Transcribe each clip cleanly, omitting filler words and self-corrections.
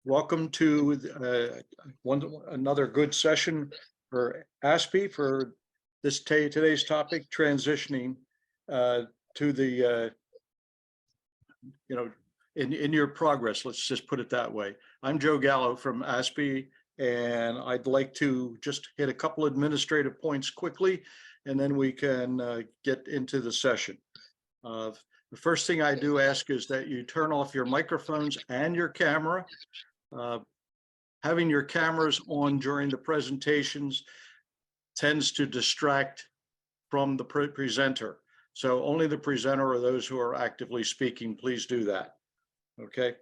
Welcome to another good session for ASPE for today's topic, transitioning to the in your progress. Let's just put it that way. I'm Joe Gallo from ASPE, and I'd like to just hit a couple administrative points quickly, and then we can get into the session. The first thing I do ask is that you turn off your microphones and your camera. Having your cameras on during the presentations tends to distract from the presenter. So only the presenter or those who are actively speaking, please do that. Okay.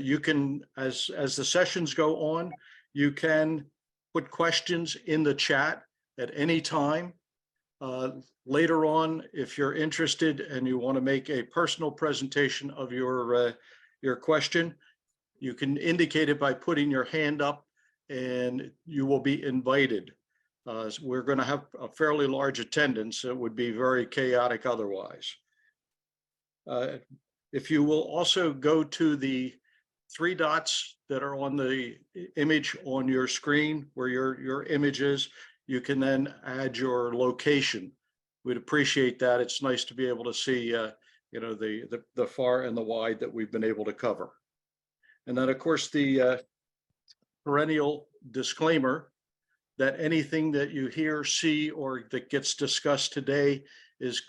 You can, as the sessions go on, you can put questions in the chat at any time. Later on, if you're interested and you want to make a personal presentation of your question, you can indicate it by putting your hand up and you will be invited. So we're going to have a fairly large attendance. It would be very chaotic otherwise. If you will also go to the three dots that are on the image on your screen where your image is, you can then add your location. We'd appreciate that. It's nice to be able to see the far and the wide that we've been able to cover. And then, of course, the perennial disclaimer that anything that you hear, see, or that gets discussed today is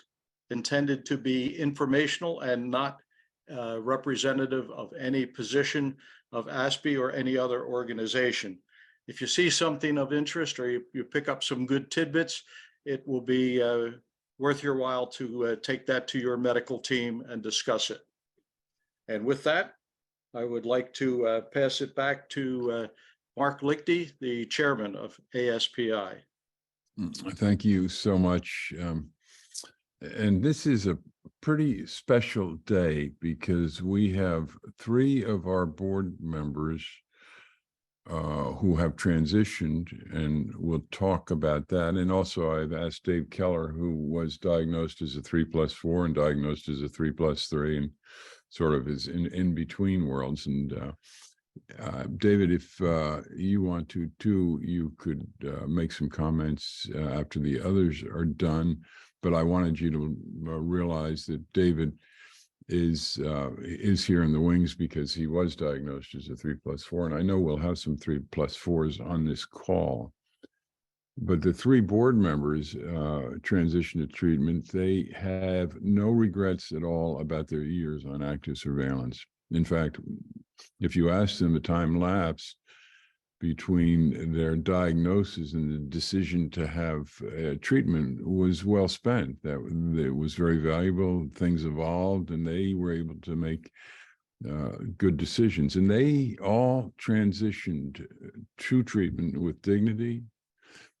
intended to be informational and not representative of any position of ASPE or any other organization. If you see something of interest or you pick up some good tidbits, it will be worth your while to take that to your medical team and discuss it. And with that, I would like to pass it back to Mark Lichty, the chairman of ASPI. Thank you so much. And this is a pretty special day because we have three of our board members who have transitioned, and we'll talk about that. And also I've asked Dave Keller, who was diagnosed as a 3+4 and diagnosed as a 3+3 and sort of is in between worlds. And David, if you want to too, you could make some comments after the others are done. But I wanted you to realize that David is here in the wings because he was diagnosed as a 3+4, and I know we'll have some 3+4s on this call. But the three board members transition to treatment. They have no regrets at all about their years on active surveillance. In fact, if you ask them the time lapse between their diagnosis and the decision to have treatment was well spent. That it was very valuable. Things evolved, and they were able to make good decisions. And they all transitioned to treatment with dignity,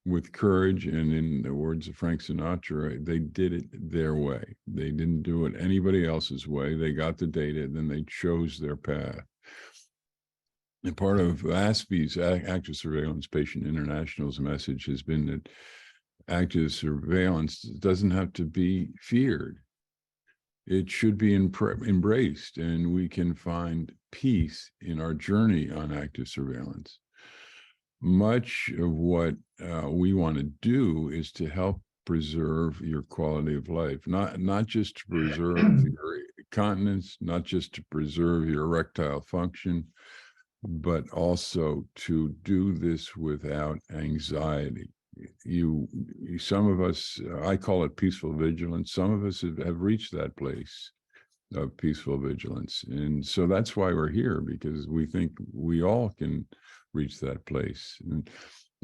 with courage, and in the words of Frank Sinatra, they did it their way. They didn't do it anybody else's way. They got the data, then they chose their path. And part of ASPE's Active Surveillance Patient International's message has been that active surveillance doesn't have to be feared. It should be embraced, and we can find peace in our journey on active surveillance. Much of what we want to do is to help preserve your quality of life, not just to preserve your continence, not just to preserve your erectile function, but also to do this without anxiety. Some of us, I call it peaceful vigilance. Some of us have reached that place of peaceful vigilance. And so that's why we're here, because we think we all can reach that place.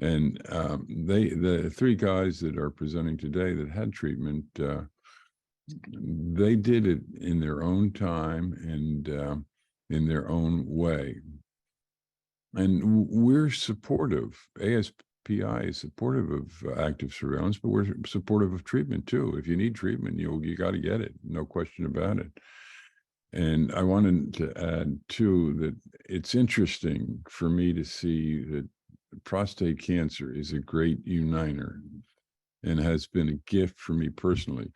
And the three guys that are presenting today that had treatment, they did it in their own time and in their own way. And we're supportive. ASPI is supportive of active surveillance, but we're supportive of treatment too. If you need treatment, you got to get it, no question about it. And I wanted to add too that it's interesting for me to see that prostate cancer is a great uniter and has been a gift for me personally.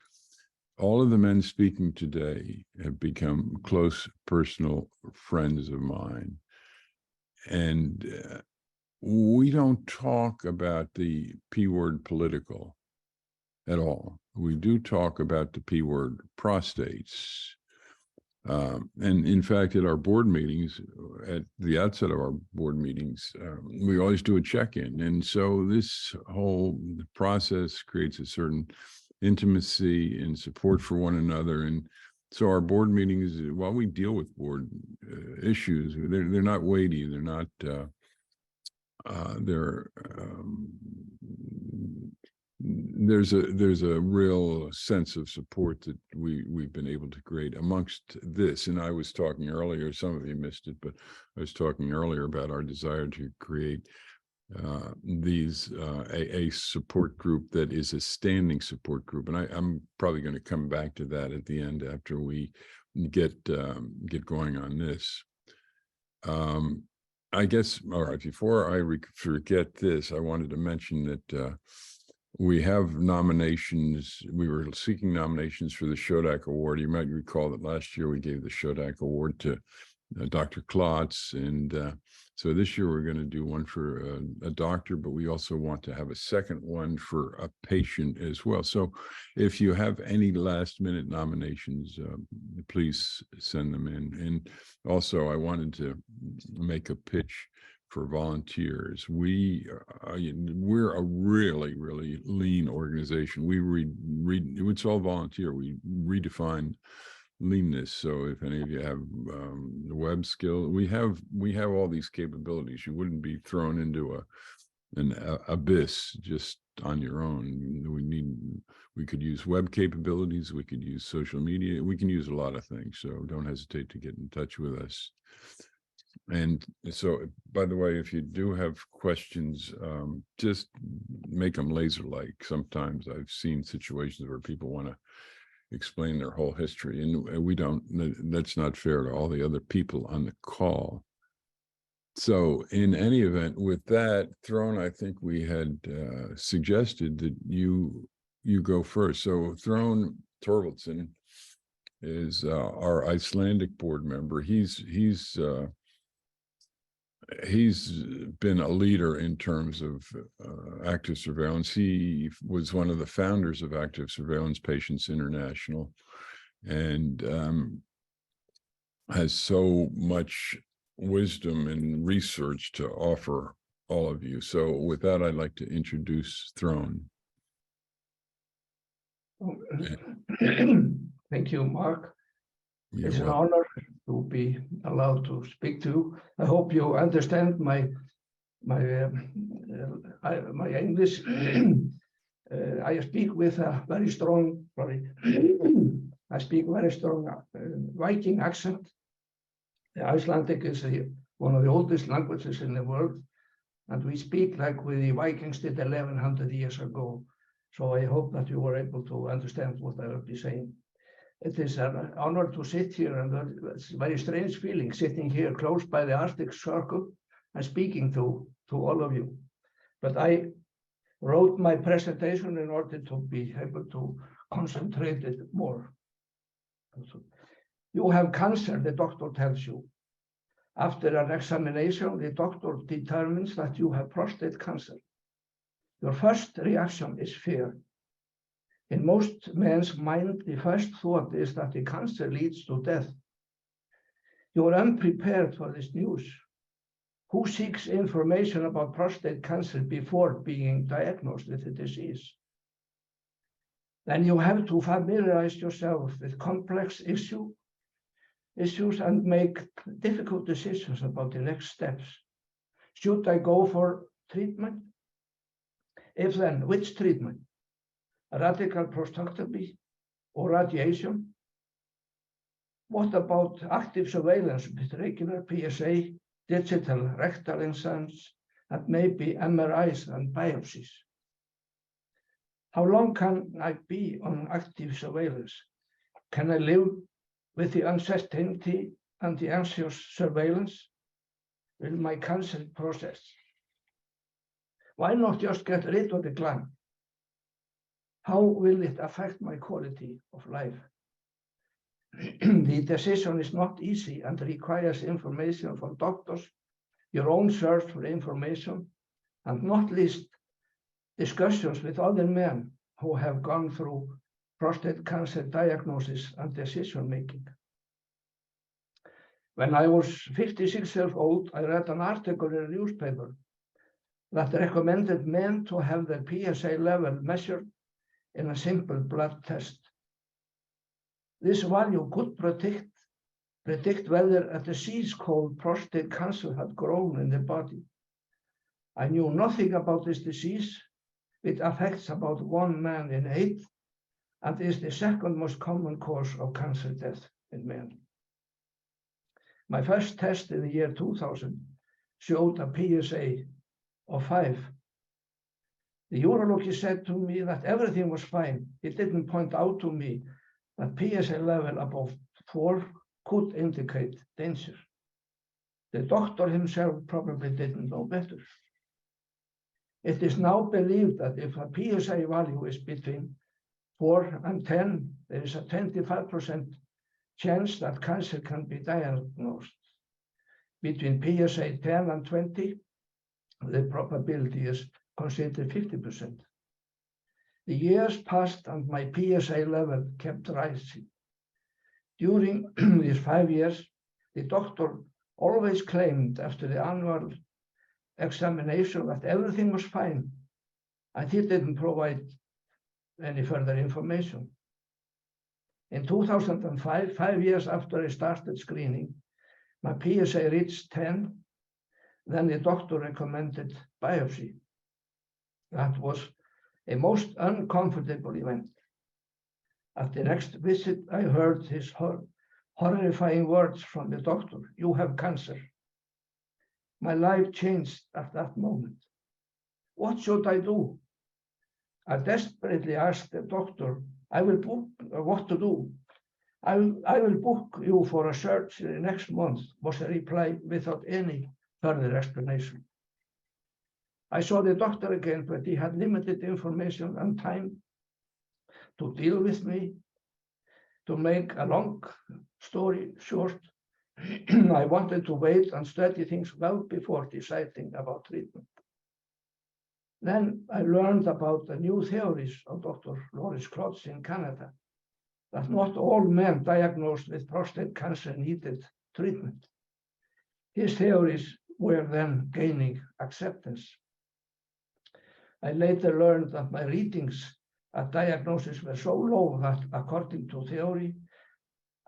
All of the men speaking today have become close personal friends of mine. And we don't talk about the P word political at all. We do talk about the P word prostates. And in fact, at our board meetings, at the outset of our board meetings, we always do a check-in. And so this whole process creates a certain intimacy and support for one another. And so our board meetings, while we deal with board issues, they're not weighty. They're not, there's a real sense of support that we've been able to create amongst this. And I was talking earlier, some of you missed it, but I was talking earlier about our desire to create a support group that is a standing support group. And I'm probably going to come back to that at the end after we get going on this. I guess, all right, before I forget this, I wanted to mention that we have nominations. We were seeking nominations for the Shodak Award. You might recall that last year we gave the Shodak Award to Dr. Klotz. And so this year we're going to do one for a doctor, but we also want to have a second one for a patient as well. So if you have any last minute nominations, please send them in. And also I wanted to make a pitch for volunteers. We're a really, really lean organization. We it's all volunteer. We redefine leanness. So if any of you have the web skill, we have all these capabilities. You wouldn't be thrown into an abyss just on your own. We could use web capabilities. We could use social media. We can use a lot of things. So don't hesitate to get in touch with us. And so, by the way, if you do have questions, just make them laser-like. Sometimes I've seen situations where people want to explain their whole history, and we don't. That's not fair to all the other people on the call. So in any event, with that, Throne, I think we had suggested that you go first. So Throne Torvaldsson is our Icelandic board member. He's been a leader in terms of active surveillance. He was one of the founders of Active Surveillance Patients International, and has so much wisdom and research to offer all of you. So with that, I'd like to introduce Throne. Thank you, Mark. You're It's an welcome. honor to be allowed to speak to you. I hope you understand my English. I speak with a very strong, I speak very strong Viking accent. Icelandic is one of the oldest languages in the world, and we speak like the Vikings did 1100 years ago. So I hope that you were able to understand what I will be saying. It is an honor to sit here, and it's a very strange feeling sitting here close by the Arctic Circle and speaking to all of you. But I wrote my presentation in order to be able to concentrate it more. You have cancer, the doctor tells you. After an examination, the doctor determines that you have prostate cancer. Your first reaction is fear. In most men's mind, the first thought is that the cancer leads to death. You are unprepared for this news. Who seeks information about prostate cancer before being diagnosed with the disease? Then you have to familiarize yourself with complex issues and make difficult decisions about the next steps. Should I go for treatment? If then, which treatment? A radical prostatectomy or radiation? What about active surveillance with regular PSA, digital rectal implants, and maybe MRIs and biopsies? How long can I be on active surveillance? Can I live with the uncertainty and the anxious surveillance? Will my cancer process? Why not just get rid of the gland? How will it affect my quality of life? The decision is not easy and requires information from doctors your own search for information, and not least discussions with other men who have gone through prostate cancer diagnosis and decision making. When I was 56 years old, I read an article in a newspaper that recommended men to have their PSA level measured in a simple blood test. This value could predict whether a disease called prostate cancer had grown in the body. I knew nothing about this disease. It affects about 1 man in 8 and is the second most common cause of cancer death in men. My first test in the year 2000 showed a PSA of 5. The urologist said to me that everything was fine. He didn't point out to me that PSA level above 4 could indicate danger. The doctor himself probably didn't know better. It is now believed that if a PSA value is between 4 and 10, there is a 25% chance that cancer can be diagnosed. Between PSA 10 and 20, the probability is considered 50%. The years passed and my PSA level kept rising. During these 5 years, the doctor always claimed after the annual examination that everything was fine, and he didn't provide any further information. In 2005, 5 years after I started screening, my PSA reached 10. Then the doctor recommended biopsy. That was a most uncomfortable event. At the next visit, I heard his horrifying words from the doctor: "You have cancer." My life changed at that moment. What should I do? I desperately asked the doctor, what to do. I will book you for a surgery next month, was the reply without any further explanation. I saw the doctor again, but he had limited information and time to deal with me. To make a long story short, I wanted to wait and study things well before deciding about treatment. Then I learned about the new theories of Dr. Loris Klotz in Canada, that not all men diagnosed with prostate cancer needed treatment. His theories were then gaining acceptance. I later learned that my readings at diagnosis were so low that, according to theory,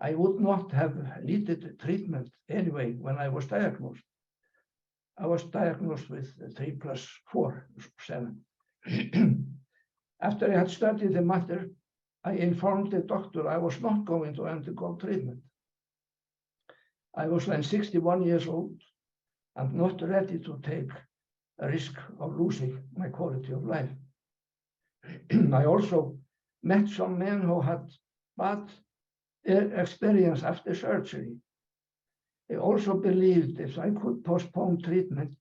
I would not have needed treatment anyway when I was diagnosed. I was diagnosed with 3 + 4, 7. After I had studied the matter, I informed the doctor I was not going to undergo treatment. I was then 61 years old and not ready to take a risk of losing my quality of life. I also met some men who had bad experience after surgery. They also believed if I could postpone treatment,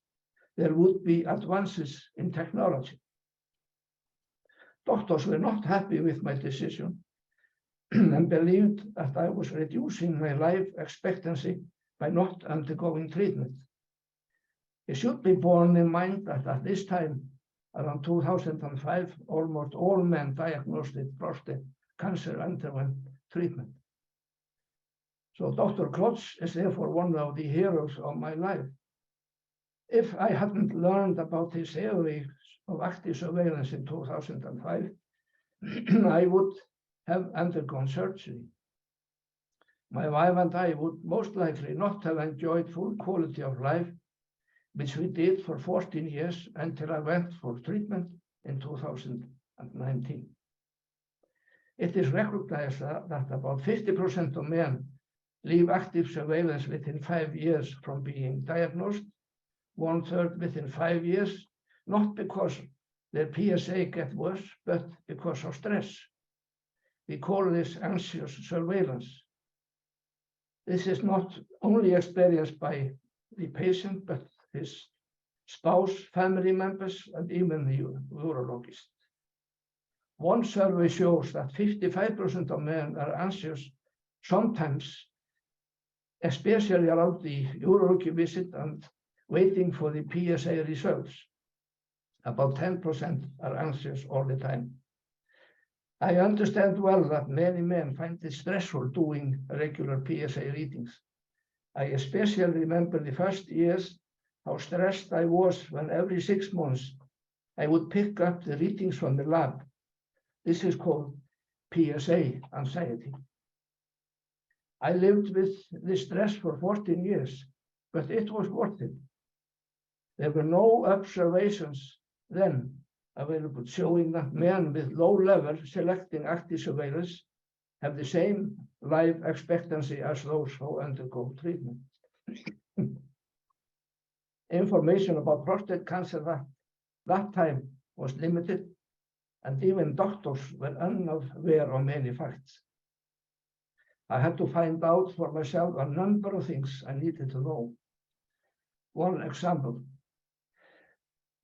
there would be advances in technology. Doctors were not happy with my decision and believed that I was reducing my life expectancy by not undergoing treatment. It should be borne in mind that at this time, around 2005, almost all men diagnosed with prostate cancer underwent treatment. So Dr. Klotz is therefore one of the heroes of my life. If I hadn't learned about his theory of active surveillance in 2005, I would have undergone surgery. My wife and I would most likely not have enjoyed full quality of life, which we did for 14 years until I went for treatment in 2019. It is recognized that about 50% of men leave active surveillance within 5 years from being diagnosed, 1/3 within 5 years, not because their PSA gets worse, but because of stress. We call this anxious surveillance. This is not only experienced by the patient, but his spouse, family members, and even the urologist. One survey shows that 55% of men are anxious, sometimes especially around the urology visit, and waiting for the PSA results. About 10% are anxious all the time. I understand well that many men find it stressful doing regular PSA readings. I especially remember the first years how stressed I was when every 6 months I would pick up the readings from the lab. This is called PSA anxiety. I lived with this stress for 14 years, but it was worth it. There were no observations then available showing that men with low level selecting active surveillance have the same life expectancy as those who undergo treatment. Information about prostate cancer that time was limited, and even doctors were unaware of many facts. I had to find out for myself a number of things I needed to know. One example,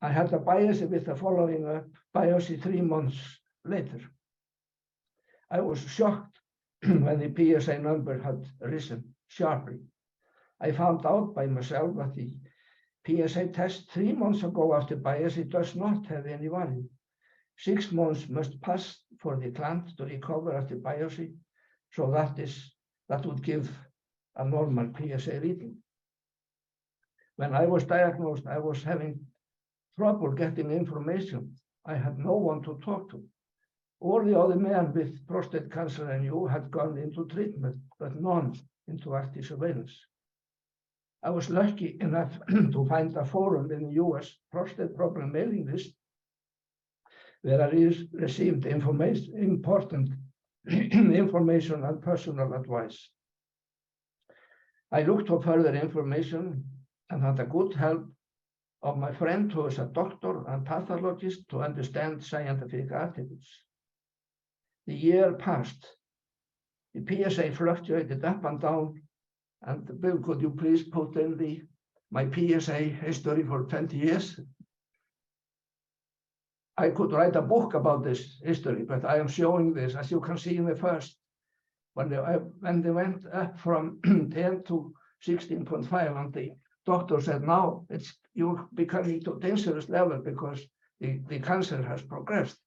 I had a biopsy with the following up biopsy 3 months later. I was shocked when the PSA number had risen sharply. I found out by myself that the PSA test 3 months ago after biopsy does not have any value. 6 months must pass for the gland to recover after biopsy, so that would give a normal PSA reading. When I was diagnosed, I was having trouble getting information. I had no one to talk to. All the other men with prostate cancer I knew had gone into treatment, but none into active surveillance. I was lucky enough to find a forum in the US prostate problem mailing list where I received important information and personal advice. I looked for further information and had a good help of my friend who is a doctor and pathologist to understand scientific articles. The year passed. The PSA fluctuated up and down. And Bill, could you please put in my PSA history for 20 years? I could write a book about this history, but I am showing this, as you can see in the first, when they went up from 10 to 16.5, and the doctor said, now you're becoming to dangerous level because the cancer has progressed.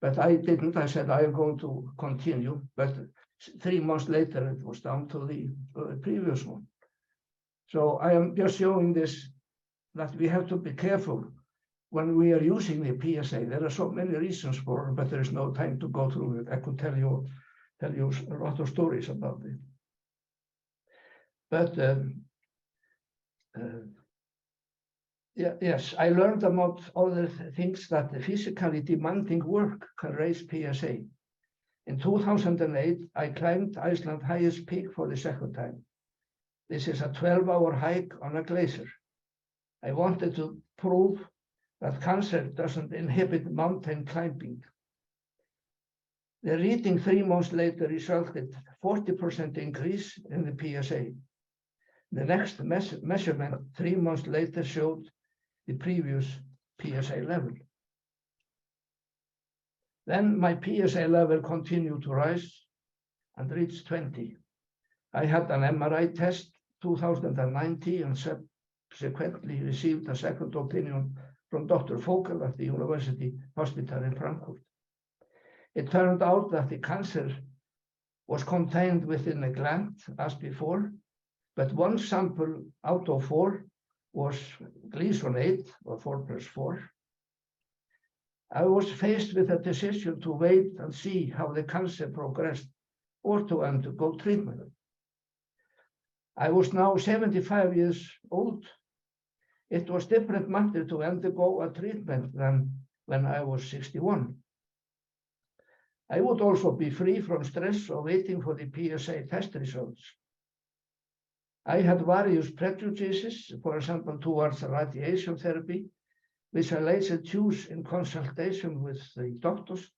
But I didn't. I said, I am going to continue. But 3 months later, it was down to the previous one. So I am just showing this, that we have to be careful when we are using the PSA. There are so many reasons for it, but there is no time to go through it. I could tell you a lot of stories about it. But yes, I learned about other things that the physically demanding work can raise PSA. In 2008, I climbed Iceland's highest peak for the second time. This is a 12-hour hike on a glacier. I wanted to prove that cancer doesn't inhibit mountain climbing. The reading 3 months later resulted 40% increase in the PSA. The next measurement 3 months later showed the previous PSA level. Then my PSA level continued to rise and reached 20. I had an MRI test 2019 and subsequently received a second opinion from Dr. Vogel at the University Hospital in Frankfurt. It turned out that the cancer was contained within the gland as before, but one sample out of 4 was Gleason 8, or 4+4. I was faced with a decision to wait and see how the cancer progressed or to undergo treatment. I was now 75 years old. It was different matter to undergo a treatment than when I was 61. I would also be free from stress of waiting for the PSA test results. I had various prejudices, for example, towards radiation therapy, which I later chose in consultation with the doctors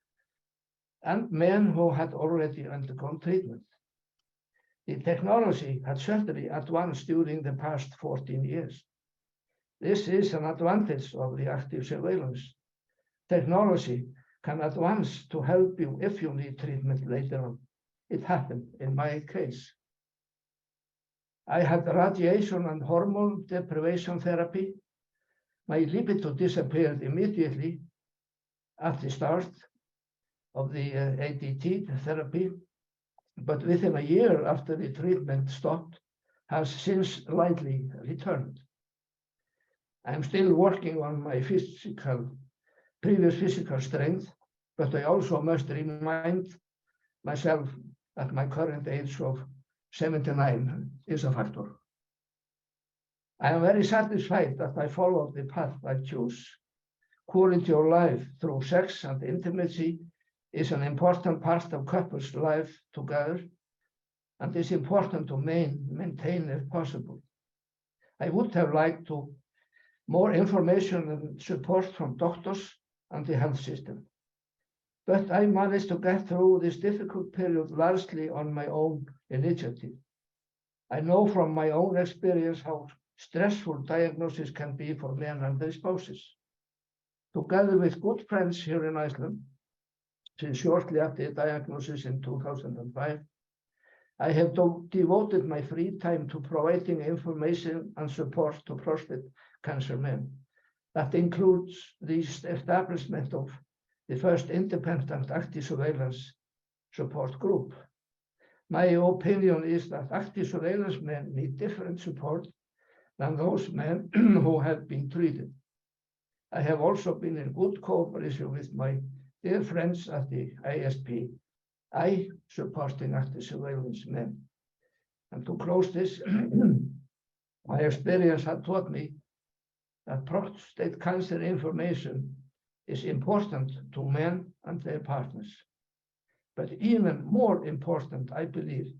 and men who had already undergone treatment. The technology had certainly advanced during the past 14 years. This is an advantage of the active surveillance. Technology can advance to help you if you need treatment later on. It happened in my case. I had radiation and hormone deprivation therapy. My libido disappeared immediately at the start of the ADT therapy, but within a year after the treatment stopped, has since lightly returned. I'm still working on my previous physical strength, but I also must remind myself that my current age of 79 is a factor. I am very satisfied that I followed the path I chose. Quality of life through sex and intimacy is an important part of couples' life together, and is important to maintain if possible. I would have liked more information and support from doctors and the health system, but I managed to get through this difficult period largely on my own initiative. I know from my own experience how stressful diagnosis can be for men and their spouses. Together with good friends here in Iceland, since shortly after the diagnosis in 2005, I have devoted my free time to providing information and support to prostate cancer men. That includes the establishment of the first independent active surveillance support group. My opinion is that active surveillance men need different support than those men who have been treated. I have also been in good cooperation with my dear friends at the ISP, supporting active surveillance men. And to close this, my experience had taught me that prostate cancer information is important to men and their partners. But even more important, I believe,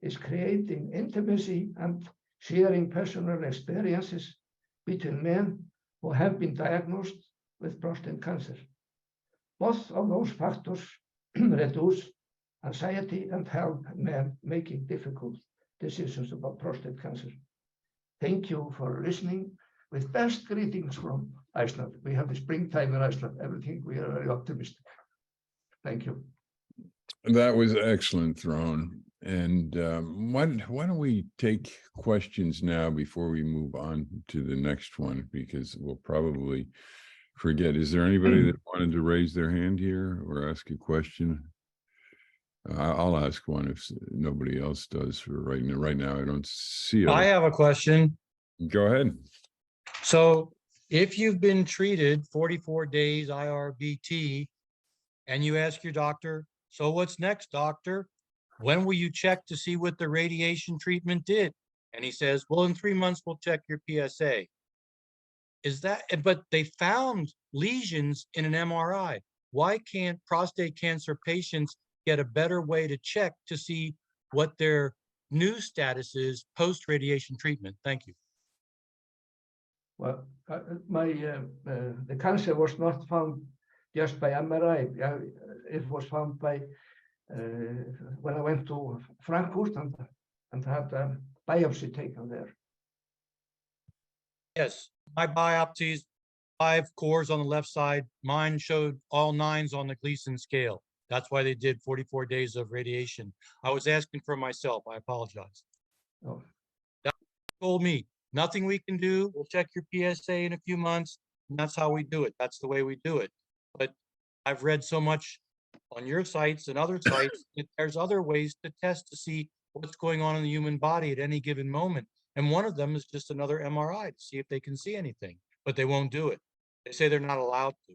is creating intimacy and sharing personal experiences between men who have been diagnosed with prostate cancer. Both of those factors reduce anxiety and help men making difficult decisions about prostate cancer. Thank you for listening. With best greetings from Iceland. We have the springtime in Iceland. Everything, we are very optimistic. Thank you. That was excellent, Throne. And why don't we take questions now before we move on to the next one, because we'll probably forget. Is there anybody that wanted to raise their hand here or ask a question? I'll ask one if nobody else does for right now. Right now, I don't see it. I have a question. Go ahead. So if you've been treated 44 days IRBT and you ask your doctor, so what's next, doctor? When will you check to see what the radiation treatment did? And he says, well, in 3 months, we'll check your PSA. Is that, but they found lesions in an MRI. Why can't prostate cancer patients get a better way to check to see what their new status is post-radiation treatment? Thank you. Well, the cancer was not found just by MRI. It was found by when I went to Frankfurt and had a biopsy taken there. Yes, my biopsies, 5 cores on the left side. Mine showed all 9s on the Gleason scale. That's why they did 44 days of radiation. I was asking for myself. I apologize. Oh. That told me nothing we can do. We'll check your PSA in a few months. And that's how we do it. That's the way we do it. But I've read so much on your sites and other sites that there's other ways to test to see what's going on in the human body at any given moment. And one of them is just another MRI to see if they can see anything, but they won't do it. They say they're not allowed to.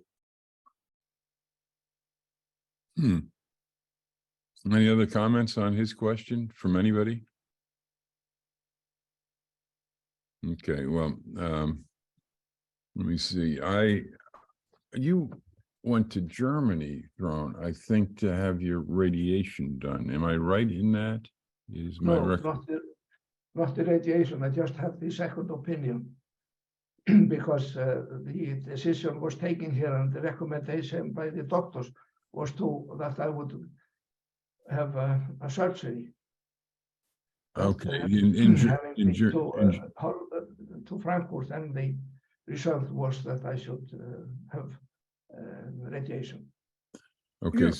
Any other comments on his question from anybody? Okay, well, let me see. You went to Germany, Throne, I think, to have your radiation done. Am I right in that? Is my record? Not the radiation. I just have the second opinion because the decision was taken here and the recommendation by the doctors was that I would have a surgery. Okay, to Frankfurt, and the result was that I should have radiation. Okay, Yeah.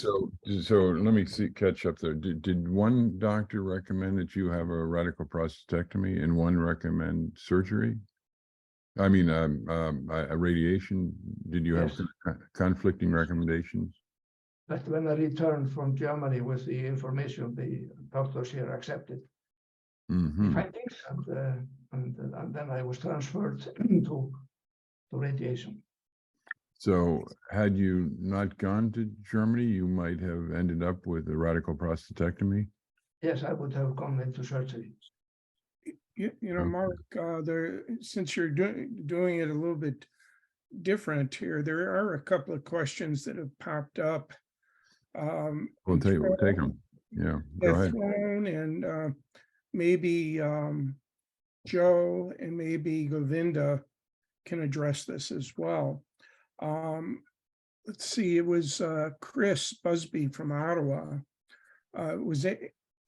so let me catch up there. Did one doctor recommend that you have a radical prostatectomy and one recommend surgery? I mean, a radiation? Did you have Yes. conflicting recommendations? But when I returned from Germany with the information, the doctors here accepted the Mhm. findings, and then I was transferred to radiation. So had you not gone to Germany, you might have ended up with a radical prostatectomy? Yes, I would have gone into surgery. You know, Okay. Mark, since you're doing it a little bit different here, there are a couple of questions that have popped up. We'll and take them. Yeah, go ahead. Throne and maybe Joe and maybe Govinda can address this as well. Let's see, it was Chris Busby from Ottawa was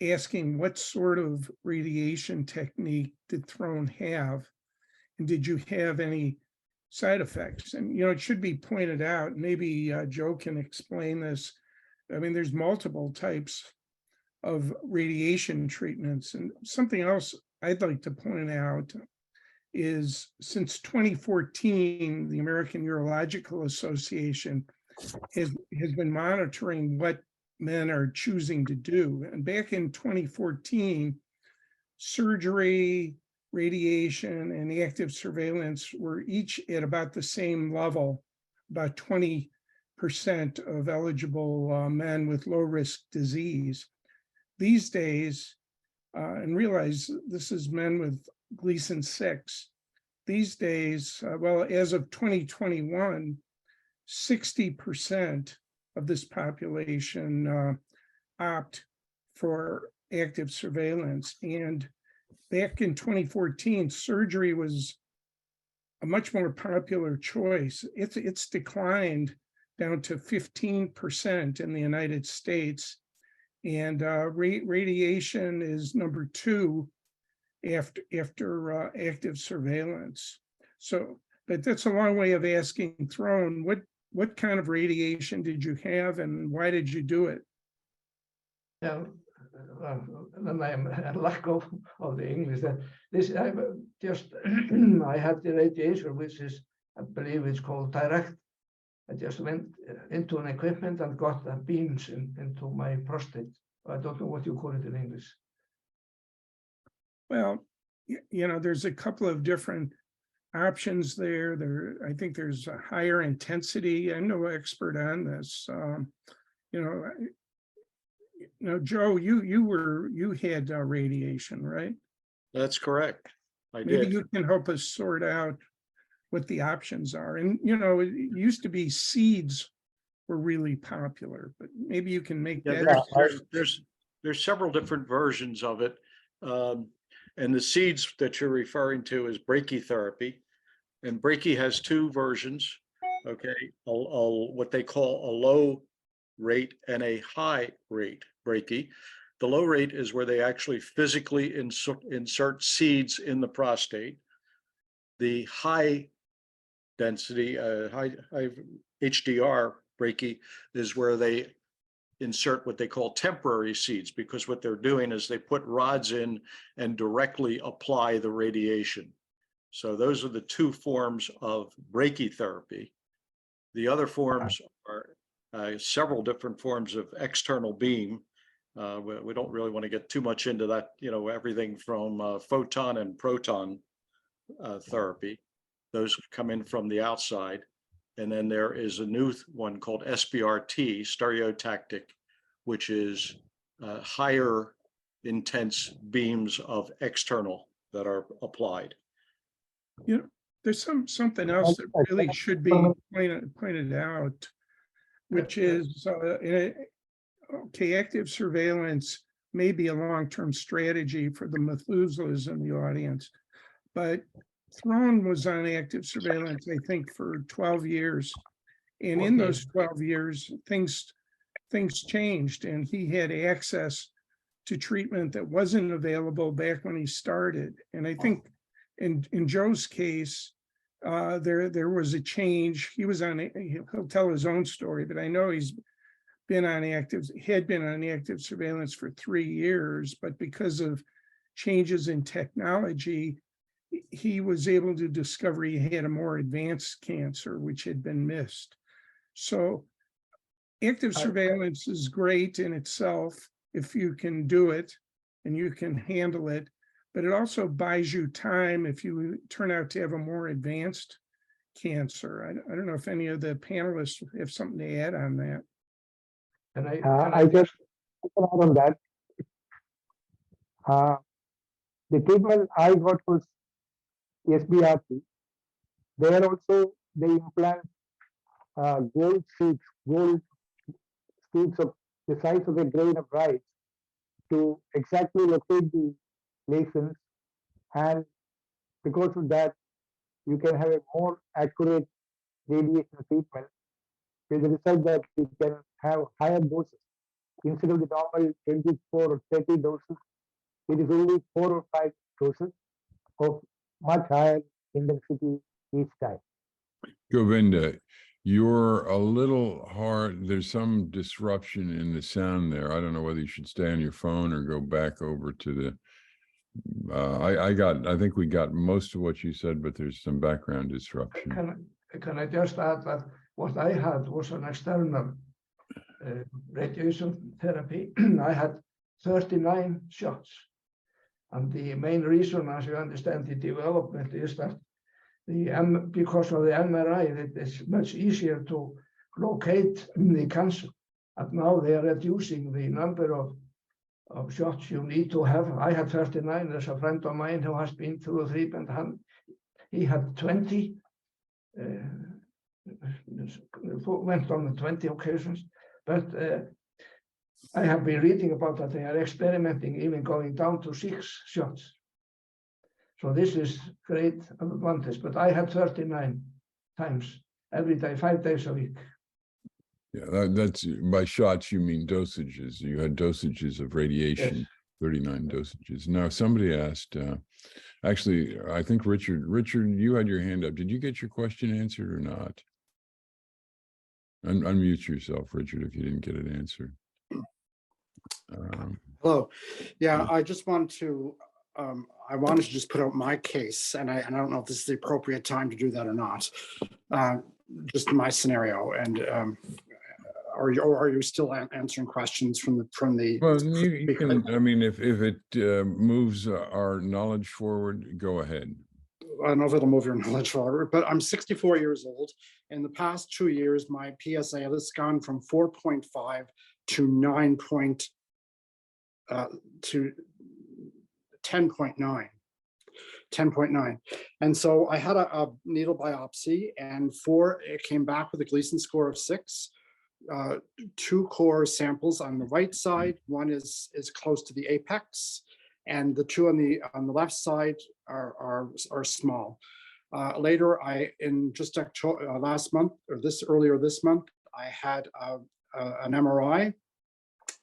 asking what sort of radiation technique did Throne have? And did you have any side effects? And, it should be pointed out, maybe Joe can explain this. I mean, there's multiple types of radiation treatments. And something else I'd like to point out is since 2014, the American Urological Association has been monitoring what men are choosing to do. And back in 2014, surgery, radiation, and active surveillance were each at about the same level, about 20% of eligible men with low-risk disease. These days, and realize this is men with Gleason 6, these days, well, as of 2021, 60% of this population opt for active surveillance. And back in 2014, surgery was a much more popular choice. It's declined down to 15% in the United States. And radiation is number 2 after active surveillance. So, but that's a long way of asking Throne, what kind of radiation did you have and why did you do it? Yeah, then I'm a lack of the English. This I just I had the radiation, which is I believe it's called direct. I just went into an equipment and got the beams into my prostate. I don't know what you call it in English. Well, there's a couple of different options there. I think there's a higher intensity. I'm no expert on this. Joe, you had radiation, right? That's correct. I Maybe did. you can help us sort out what the options are. And, it used to be seeds were really popular, but maybe you can make Yeah, that. there's several different versions of it. And the seeds that you're referring to is brachytherapy. And brachy has 2 versions, okay? What they call a low rate and a high rate brachy. The low rate is where they actually physically insert seeds in the prostate. The high density, high HDR brachy is where they insert what they call temporary seeds, because what they're doing is they put rods in and directly apply the radiation. So those are the 2 forms of brachytherapy. The other forms are several different forms of external beam. We don't really want to get too much into that, everything from photon and proton therapy. Those come in from the outside. And then there is a new one called SBRT, stereotactic, which is higher intense beams of external that are applied. There's something else that really should be pointed out, which is, okay, active surveillance may be a long-term strategy for the Methuselahs in the audience, but Throne was on active surveillance, I think, for 12 years. And in those 12 years, things changed, and he had access to treatment that wasn't available back when he started. And I think in Joe's case, there was a change. He was on, he'll tell his own story, but I know he's had been on active surveillance for 3 years, but because of changes in technology, he was able to discover he had a more advanced cancer, which had been missed. So active surveillance is great in itself if you can do it and you can handle it, but it also buys you time if you turn out to have a more advanced cancer. I don't know if any of the panelists have something to add on that. I just add on that. The treatment I got was SBRT. There also they implant gold sheets of the size of a grain of rice to exactly locate the lesions, and because of that, you can have a more accurate radiation treatment, with the result that you can have higher doses. Instead of the normal 24 or 30 doses, it is only 4 or 5 doses of much higher intensity each time. Govinda, you're a little hard. There's some disruption in the sound there. I don't know whether you should stay on your phone or go back over to the. I think we got most of what you said, but there's some background disruption. Can I just add that what I had was an external radiation therapy. I had 39 shots. And the main reason, as you understand the development, is that because of the MRI, it is much easier to locate the cancer. And now they are reducing the number of shots you need to have. I had 39. There's a friend of mine who has been through treatment. He had 20. Went on 20 occasions, but I have been reading about that they are experimenting, even going down to 6 shots. So this is great advantage, but I had 39 times every day, 5 days a week. Yeah, that's by shots, you mean dosages. You had dosages of radiation, yes. 39 dosages. Now, somebody asked, actually, I think Richard, you had your hand up. Did you get your question answered or not? Unmute yourself, Richard, if you didn't get it answered. Hello. Yeah, I just want to, I wanted to just put out my case, and I don't know if this is the appropriate time to do that or not. Just my scenario, and are you still answering questions from the? Well, you can. I mean, if it moves our knowledge forward, go ahead. I don't know if it'll move your knowledge forward, but I'm 64 years old. In the past 2 years, my PSA has gone from 4.5 to 10.9. 10.9. And so I had a needle biopsy, and it came back with a Gleason score of 6. 2 core samples on the right side. One is close to the apex, and the 2 on the left side are small. Later, in just October last month, or earlier this month, I had an MRI.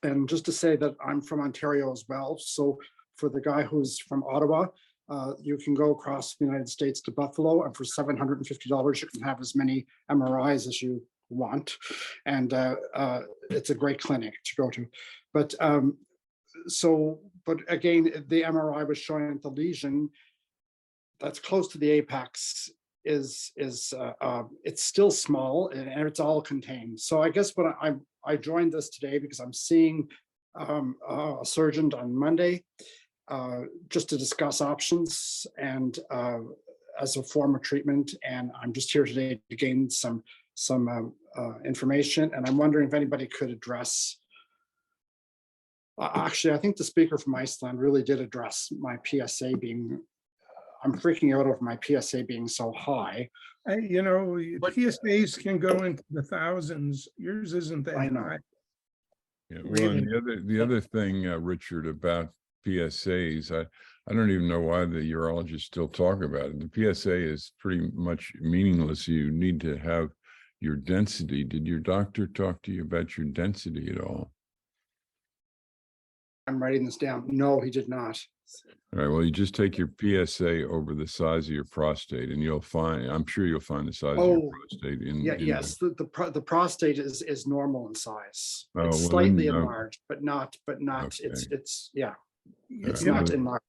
And just to say that I'm from Ontario as well. So for the guy who's from Ottawa, you can go across the United States to Buffalo, and for $750, you can have as many MRIs as you want. And it's a great clinic to go to. But but again, the MRI was showing that the lesion that's close to the apex is it's still small, and it's all contained. So I guess what I joined this today because I'm seeing a surgeon on Monday just to discuss options and as a form of treatment. And I'm just here today to gain some information. And I'm wondering if anybody could address. Actually, I think the speaker from Iceland really did address my PSA being. I'm freaking out over my PSA being so high. PSAs can go into the thousands. Yours isn't that high. Yeah, well, and the other thing, Richard, about PSAs, I don't even know why the urologists still talk about it. The PSA is pretty much meaningless. You need to have your density. Did your doctor talk to you about your density at all? I'm writing this down. No, he did not. All right, well, you just take your PSA over the size of your prostate and you'll find, I'm sure you'll find the size of your Oh, prostate in. Yeah, in yes, the prostate is normal in size. Oh, It's well, slightly then, enlarged, but not, Okay. yeah, it's You know, not enlarged.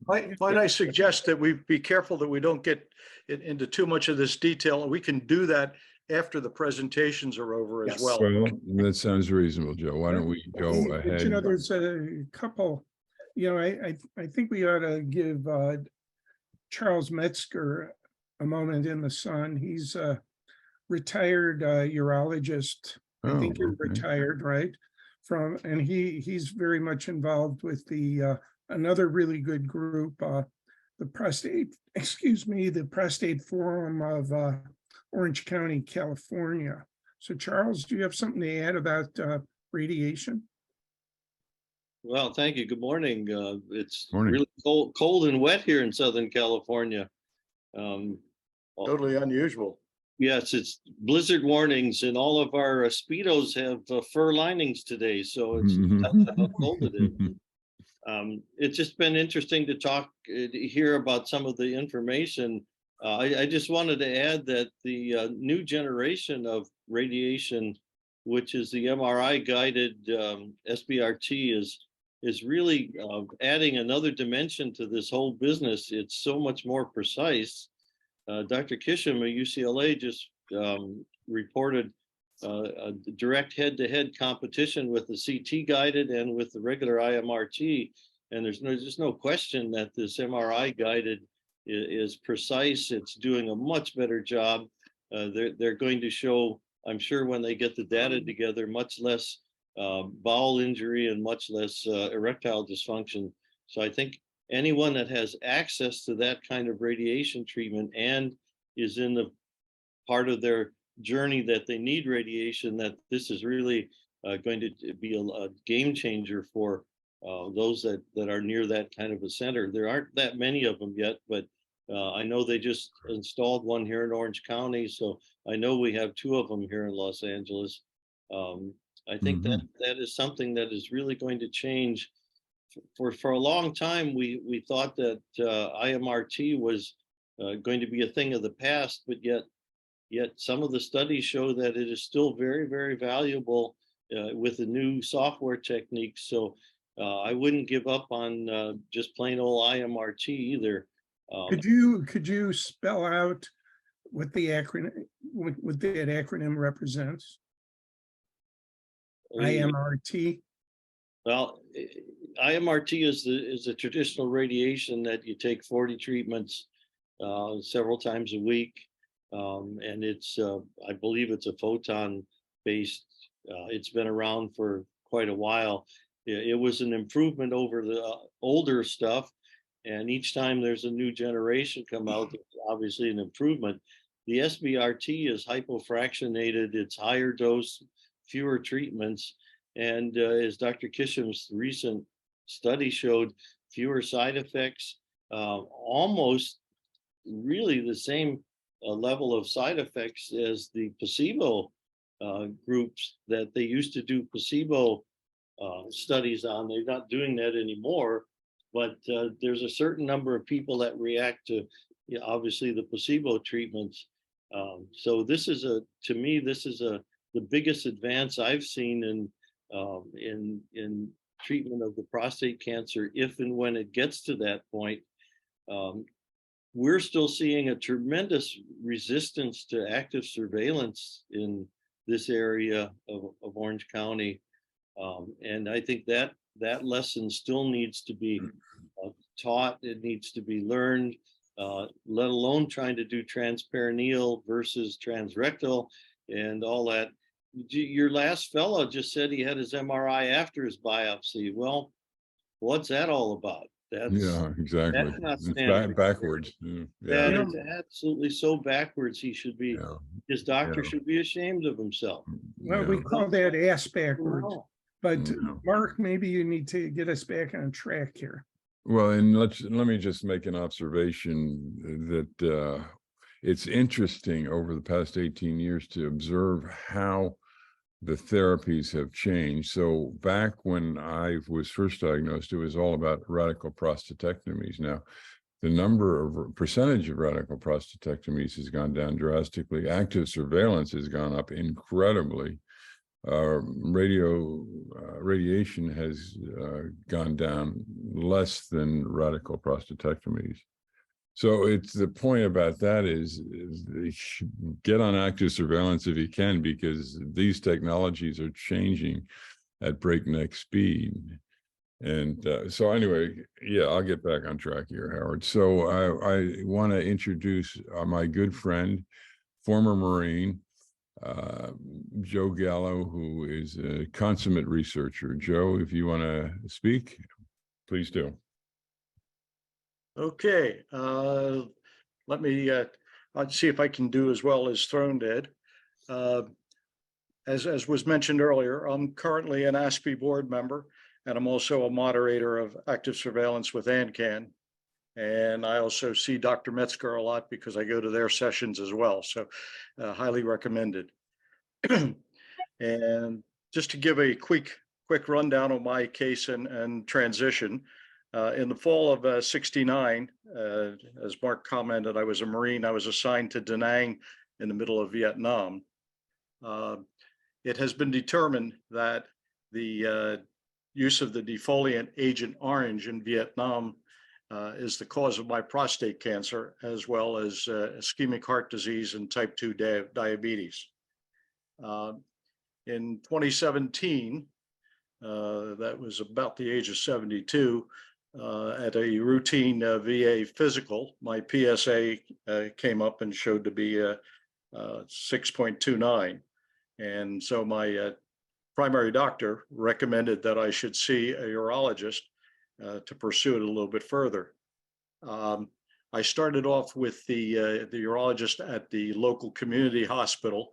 Might I suggest that we be careful that we don't get into too much of this detail, and we can do that after the presentations are over as Yes. well. Well, that sounds reasonable, Joe. Why don't we go But, ahead? you know, there's a couple, you know, I think we ought to give Charles Metzger a moment in the sun. He's a retired urologist. I think Oh, you're okay. retired, right? And he's very much involved with the another really good group, the prostate, the Prostate Forum of Orange County, California. So Charles, do you have something to add about radiation? Well, thank you. Good morning. It's Morning. really cold and wet here in Southern California. Totally unusual. Yes, it's blizzard warnings, and all of our Speedos have fur linings today, so it's how cold it is. It's just been interesting to hear about some of the information. I just wanted to add that the new generation of radiation, which is the MRI guided SBRT, is really adding another dimension to this whole business. It's so much more precise. Dr. Kisham at UCLA just reported a direct head-to-head competition with the CT guided and with the regular IMRT, and there's just no question that this MRI guided is precise. It's doing a much better job. They're going to show, I'm sure, when they get the data together, much less bowel injury and much less erectile dysfunction. So I think anyone that has access to that kind of radiation treatment and is in the part of their journey that they need radiation, that this is really going to be a game changer for those that are near that kind of a center. There aren't that many of them yet, but I know they just installed one here in Orange County, so I know we have 2 of them here in Los Angeles. I think that is something that is really going to change. For a long time, we thought that IMRT was going to be a thing of the past, but yet some of the studies show that it is still very, very valuable with the new software techniques. So I wouldn't give up on just plain old IMRT either. Could you spell out what the acronym, what that acronym represents? IMRT. Well, IMRT is the traditional radiation that you take 40 treatments several times a week, and it's I believe it's a photon based. It's been around for quite a while. It was an improvement over the older stuff, and each time there's a new generation come out, it's obviously an improvement. The SBRT is hypofractionated. It's higher dose, fewer treatments. And as Dr. Kisham's recent study showed, fewer side effects, almost really the same level of side effects as the placebo groups that they used to do placebo studies on. They're not doing that anymore, but there's a certain number of people that react to, obviously, the placebo treatments. So this is to me, this is the biggest advance I've seen in treatment of the prostate cancer, if and when it gets to that point. We're still seeing a tremendous resistance to active surveillance in this area of Orange County. And I think that lesson still needs to be taught. It needs to be learned, let alone trying to do transperineal versus transrectal and all that. Your last fellow just said he had his MRI after his biopsy. Well, what's that all about? Yeah, exactly. That's not It's standard. backwards. That Yeah. is absolutely so backwards. He should be, Yeah. his doctor Yeah. should be ashamed of himself. Well, we call that ass backwards. No. But No. Mark, maybe you need to get us back on track here. Well, and let me just make an observation that it's interesting over the past 18 years to observe how the therapies have changed. So back when I was first diagnosed, it was all about radical prostatectomies. Now, the percentage of radical prostatectomies has gone down drastically. Active surveillance has gone up incredibly. Radiation has gone down less than radical prostatectomies. So it's the point about that is get on active surveillance if you can, because these technologies are changing at breakneck speed. And so anyway, yeah, I'll get back on track here, Howard. So I want to introduce my good friend, former Marine, Joe Gallo, who is a consummate researcher. Joe, if you want to speak, please do. Okay, let me I'll see if I can do as well as Throne did. As was mentioned earlier, I'm currently an ASPE board member, and I'm also a moderator of active surveillance with ANCAN. And I also see Dr. Metzger a lot because I go to their sessions as well. So highly recommended. And just to give a quick rundown of my case and transition, in the fall of '69, as Mark commented, I was a Marine. I was assigned to Da Nang in the middle of Vietnam. It has been determined that the use of the defoliant Agent Orange in Vietnam is the cause of my prostate cancer, as well as ischemic heart disease and type 2 diabetes. In 2017, that was about the age of 72, at a routine VA physical, my PSA came up and showed to be 6.29. And so my primary doctor recommended that I should see a urologist to pursue it a little bit further. I started off with the urologist at the local community hospital,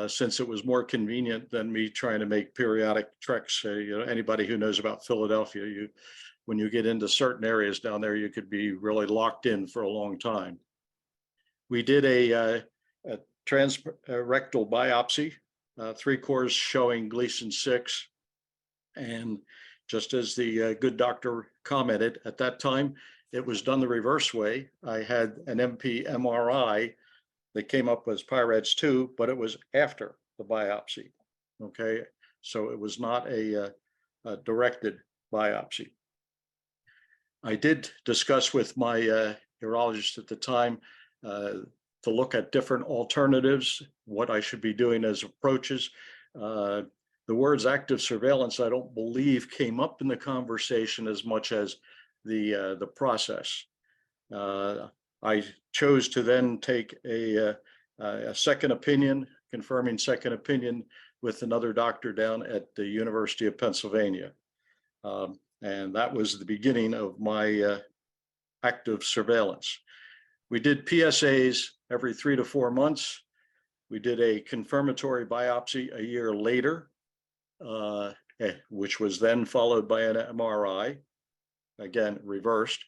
since it was more convenient than me trying to make periodic treks. Anybody who knows about Philadelphia, when you get into certain areas down there, you could be really locked in for a long time. We did a transrectal biopsy, 3 cores showing Gleason 6. And just as the good doctor commented, at that time, it was done the reverse way. I had an MP MRI that came up as PIRADS 2, but it was after the biopsy. Okay, so it was not a directed biopsy. I did discuss with my urologist at the time to look at different alternatives, what I should be doing as approaches. The words active surveillance, I don't believe came up in the conversation as much as the process. I chose to then take a second opinion, confirming second opinion with another doctor down at the University of Pennsylvania. And that was the beginning of my active surveillance. We did PSAs every 3 to 4 months. We did a confirmatory biopsy a year later, which was then followed by an MRI, again, reversed,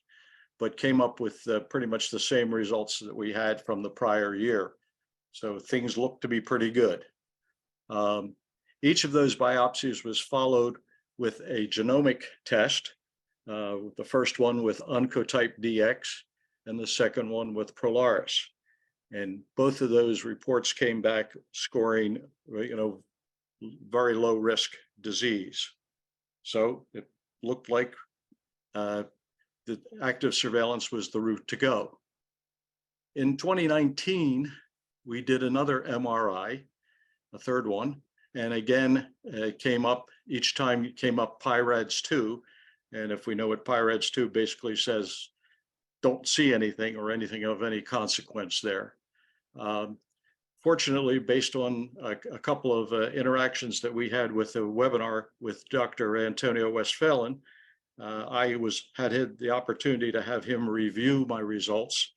but came up with pretty much the same results that we had from the prior year. So things look to be pretty good. Each of those biopsies was followed with a genomic test, the first one with Oncotype DX and the second one with Prolaris. And both of those reports came back scoring, very low risk disease. So it looked like the active surveillance was the route to go. In 2019, we did another MRI, a third one. And again, it came up, each time it came up PIRADS 2. And if we know what PIRADS 2 basically says, don't see anything or anything of any consequence there. Fortunately, based on a couple of interactions that we had with a webinar with Dr. Antonio Westphalen, I had the opportunity to have him review my results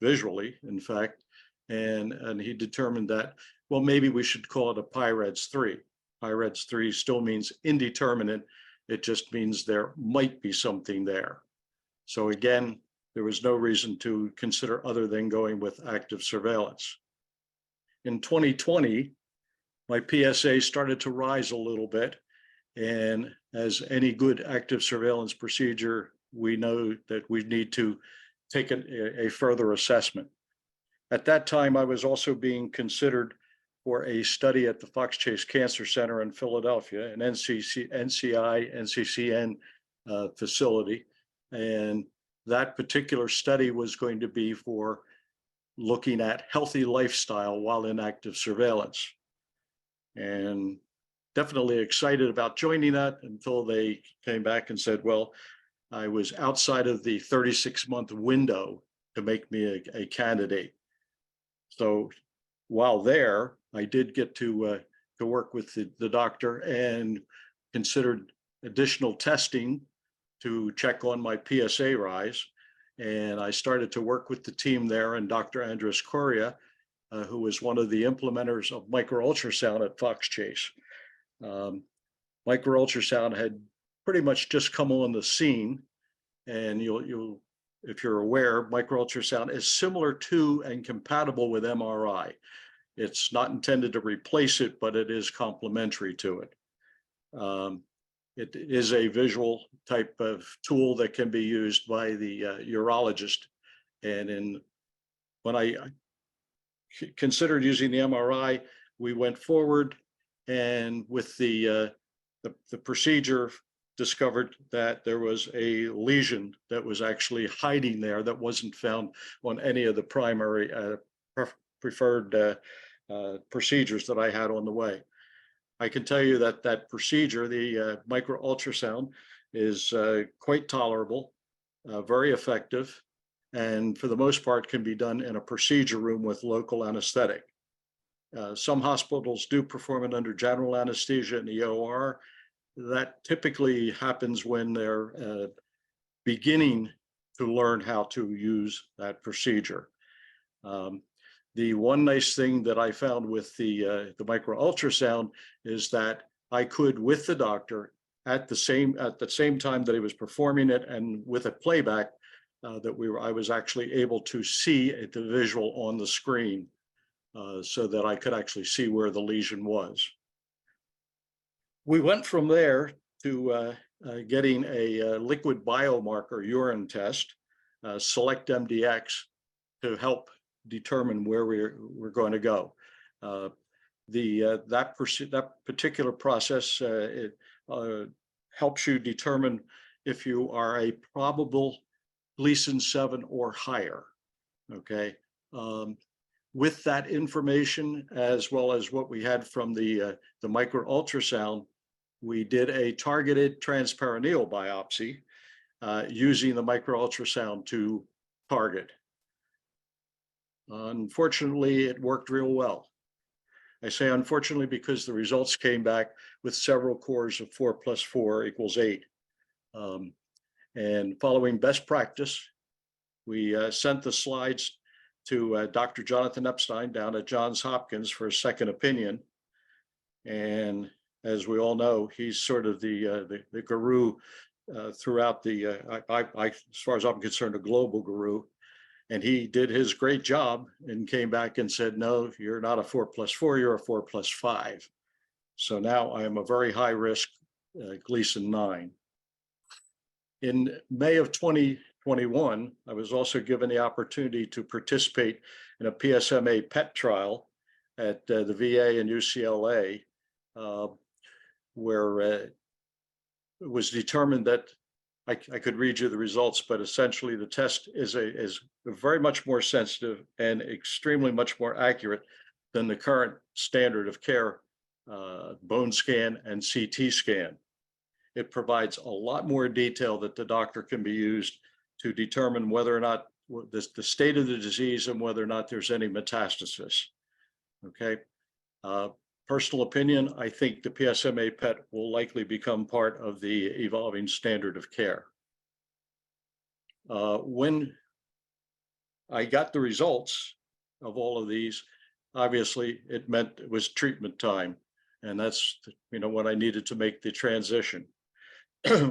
visually, in fact, and he determined that, well, maybe we should call it a PIRADS 3. PIRADS 3 still means indeterminate. It just means there might be something there. So again, there was no reason to consider other than going with active surveillance. In 2020, my PSA started to rise a little bit. And as any good active surveillance procedure, we know that we need to take a further assessment. At that time, I was also being considered for a study at the Fox Chase Cancer Center in Philadelphia, an NCCN facility. And that particular study was going to be for looking at healthy lifestyle while in active surveillance. And definitely excited about joining that until they came back and said, well, I was outside of the 36-month window to make me a candidate. So while there, I did get to work with the doctor and considered additional testing to check on my PSA rise. And I started to work with the team there and Dr. Andres Correa, who was one of the implementers of microultrasound at Fox Chase. Microultrasound had pretty much just come on the scene, and you'll if you're aware, microultrasound is similar to and compatible with MRI. It's not intended to replace it, but it is complementary to it. It is a visual type of tool that can be used by the urologist. And when I considered using the MRI, we went forward, and with the procedure, discovered that there was a lesion that was actually hiding there that wasn't found on any of the primary preferred procedures that I had on the way. I can tell you that that procedure, the microultrasound, is quite tolerable, very effective, and for the most part can be done in a procedure room with local anesthetic. Some hospitals do perform it under general anesthesia in the OR. That typically happens when they're beginning to learn how to use that procedure. The one nice thing that I found with the microultrasound is that I could, with the doctor, at the same time that he was performing it, and with a playback, I was actually able to see the visual on the screen, so that I could actually see where the lesion was. We went from there to getting a liquid biomarker urine test, select MDX, to help determine where we're going to go. That particular process helps you determine if you are a probable Gleason 7 or higher. Okay. With that information, as well as what we had from the microultrasound, we did a targeted transperineal biopsy using the microultrasound to target. Unfortunately, it worked real well. I say unfortunately because the results came back with several cores of 4 + 4 = 8. And following best practice, we sent the slides to Dr. Jonathan Epstein down at Johns Hopkins for a second opinion. And as we all know, he's sort of the guru throughout as far as I'm concerned, a global guru. And he did his great job and came back and said, no, you're not a 4 + 4, you're a 4 + 5. So now I am a very high risk Gleason 9. In May of 2021, I was also given the opportunity to participate in a PSMA PET trial at the VA and UCLA, where it was determined that I could read you the results, but essentially the test is very much more sensitive and extremely much more accurate than the current standard of care bone scan and CT scan. It provides a lot more detail that the doctor can be used to determine whether or not the state of the disease and whether or not there's any metastasis. Okay. Personal opinion, I think the PSMA PET will likely become part of the evolving standard of care. When I got the results of all of these, obviously it meant it was treatment time. And that's what I needed to make the transition.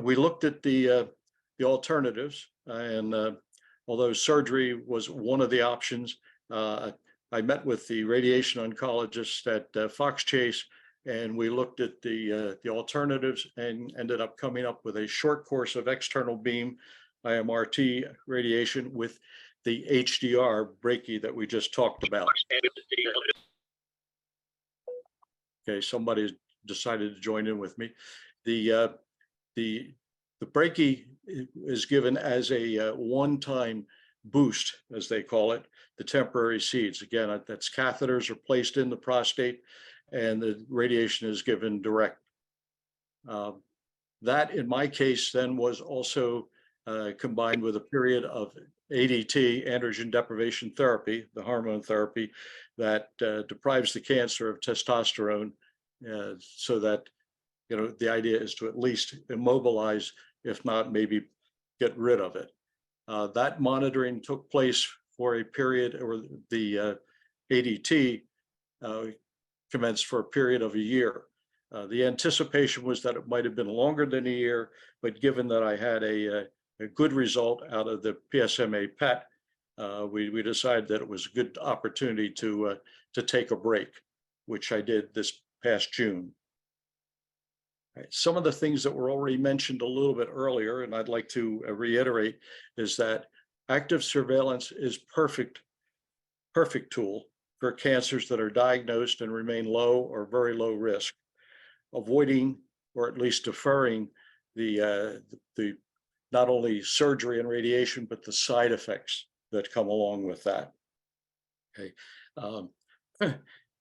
We looked at the alternatives, and although surgery was one of the options, I met with the radiation oncologist at Fox Chase, and we looked at the alternatives and ended up coming up with a short course of external beam IMRT radiation with the HDR brachy that we just talked about. Okay, somebody decided to join in with me. The brachy is given as a one-time boost, as they call it, the temporary seeds. Again, that's catheters are placed in the prostate and the radiation is given direct. That, in my case, then was also combined with a period of ADT, androgen deprivation therapy, the hormone therapy that deprives the cancer of testosterone, so that, you know, the idea is to at least immobilize, if not maybe get rid of it. That monitoring took place for a period, or the ADT commenced for a period of a year. The anticipation was that it might have been longer than a year, but given that I had a good result out of the PSMA PET, we decided that it was a good opportunity to take a break, which I did this past June. Right. Some of the things that were already mentioned a little bit earlier, and I'd like to reiterate, is that active surveillance is perfect tool for cancers that are diagnosed and remain low or very low risk, avoiding or at least deferring the not only surgery and radiation, but the side effects that come along with that. Okay.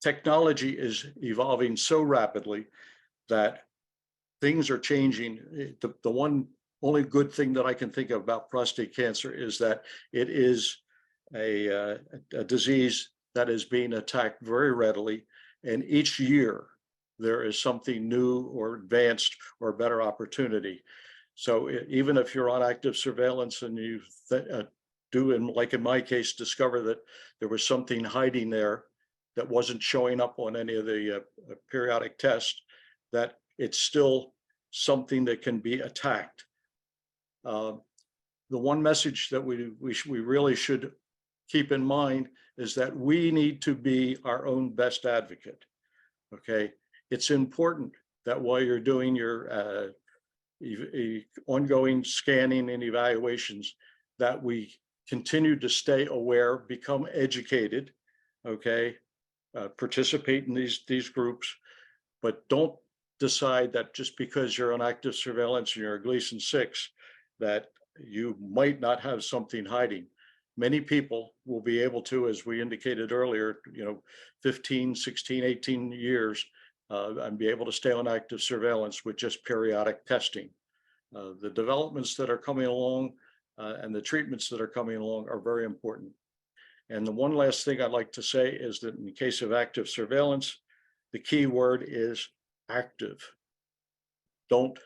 Technology is evolving so rapidly that things are changing. The one only good thing that I can think of about prostate cancer is that it is a disease that is being attacked very readily, and each year there is something new or advanced or better opportunity. So even if you're on active surveillance and you like in my case, discover that there was something hiding there that wasn't showing up on any of the periodic tests, that it's still something that can be attacked. The one message that we really should keep in mind is that we need to be our own best advocate. Okay, it's important that while you're doing your ongoing scanning and evaluations, that we continue to stay aware, become educated, okay, participate in these groups, but don't decide that just because you're on active surveillance and you're a Gleason 6, that you might not have something hiding. Many people will be able to, as we indicated earlier, 15, 16, 18 years, and be able to stay on active surveillance with just periodic testing. The developments that are coming along and the treatments that are coming along are very important. And the one last thing I'd like to say is that in the case of active surveillance, the key word is active. Don't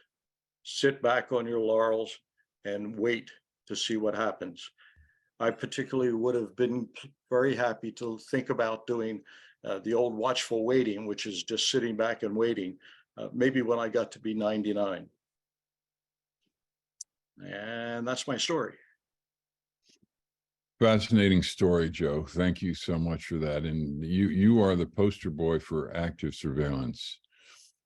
sit back on your laurels and wait to see what happens. I particularly would have been very happy to think about doing the old watchful waiting, which is just sitting back and waiting, maybe when I got to be 99. And that's my story. Fascinating story, Joe. Thank you so much for that. And you are the poster boy for active surveillance.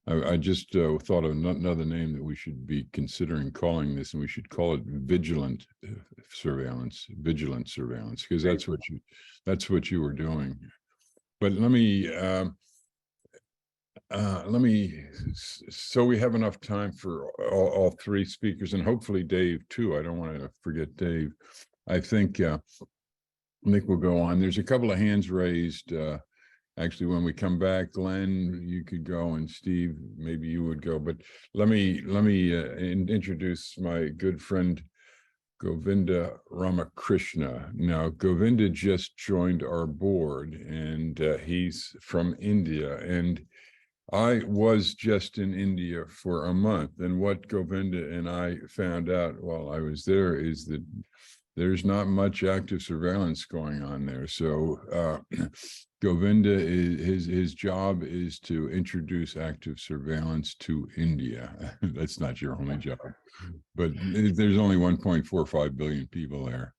I just thought of another name that we should be considering calling this, and we should call it vigilant surveillance, because that's what you were doing. But let me, so we have enough time for all three speakers, and hopefully Dave too. I don't want to forget Dave. I think we'll go on. There's a couple of hands raised. Actually, when we come back, Glenn, you could go, and Steve, maybe you would go. But let me introduce my good friend Govinda Ramakrishna. Now, Govinda just joined our board, and he's from India. And I was just in India for a month. And what Govinda and I found out while I was there is that there's not much active surveillance going on there. So Govinda, his job is to introduce active surveillance to India. That's not your only job, but there's only 1.45 billion people there.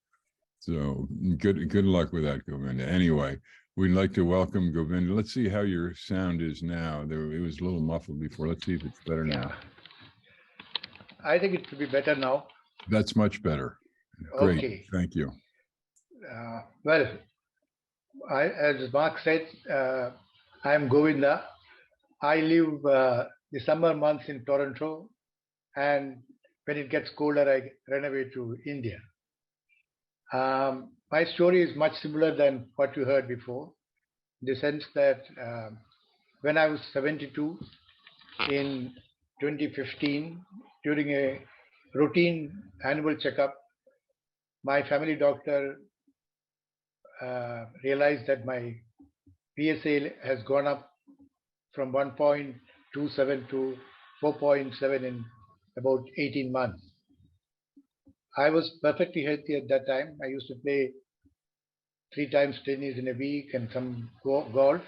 So good luck with that, Govinda. Anyway, We'd like to welcome Govinda. Let's see how your sound is now. It was a little muffled before. Let's see if it's better now. I think it should be better now. That's much better. Great. Okay. Thank you. Well, as Mark said, I am Govinda. I live the summer months in Toronto, and when it gets colder, I run away to India. My story is much similar than what you heard before, in the sense that when I was 72 in 2015, during a routine annual checkup, my family doctor realized that my PSA has gone up from 1.27 to 4.7 in about 18 months. I was perfectly healthy at that time. I used to play 3 times tennis in a week and some golf.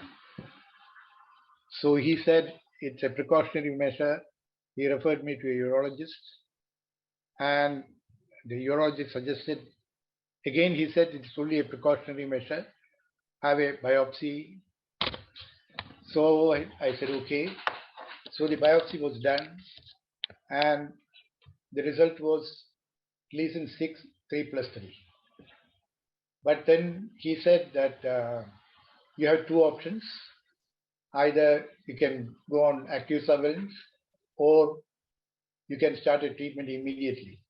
So he said it's a precautionary measure. He referred me to a urologist, and the urologist suggested, again, he said it's only a precautionary measure, have a biopsy. So I said, okay. So the biopsy was done, and the result was lessen 6, 3+3. But then he said that you have 2 options. Either you can go on active surveillance, or you can start a treatment immediately.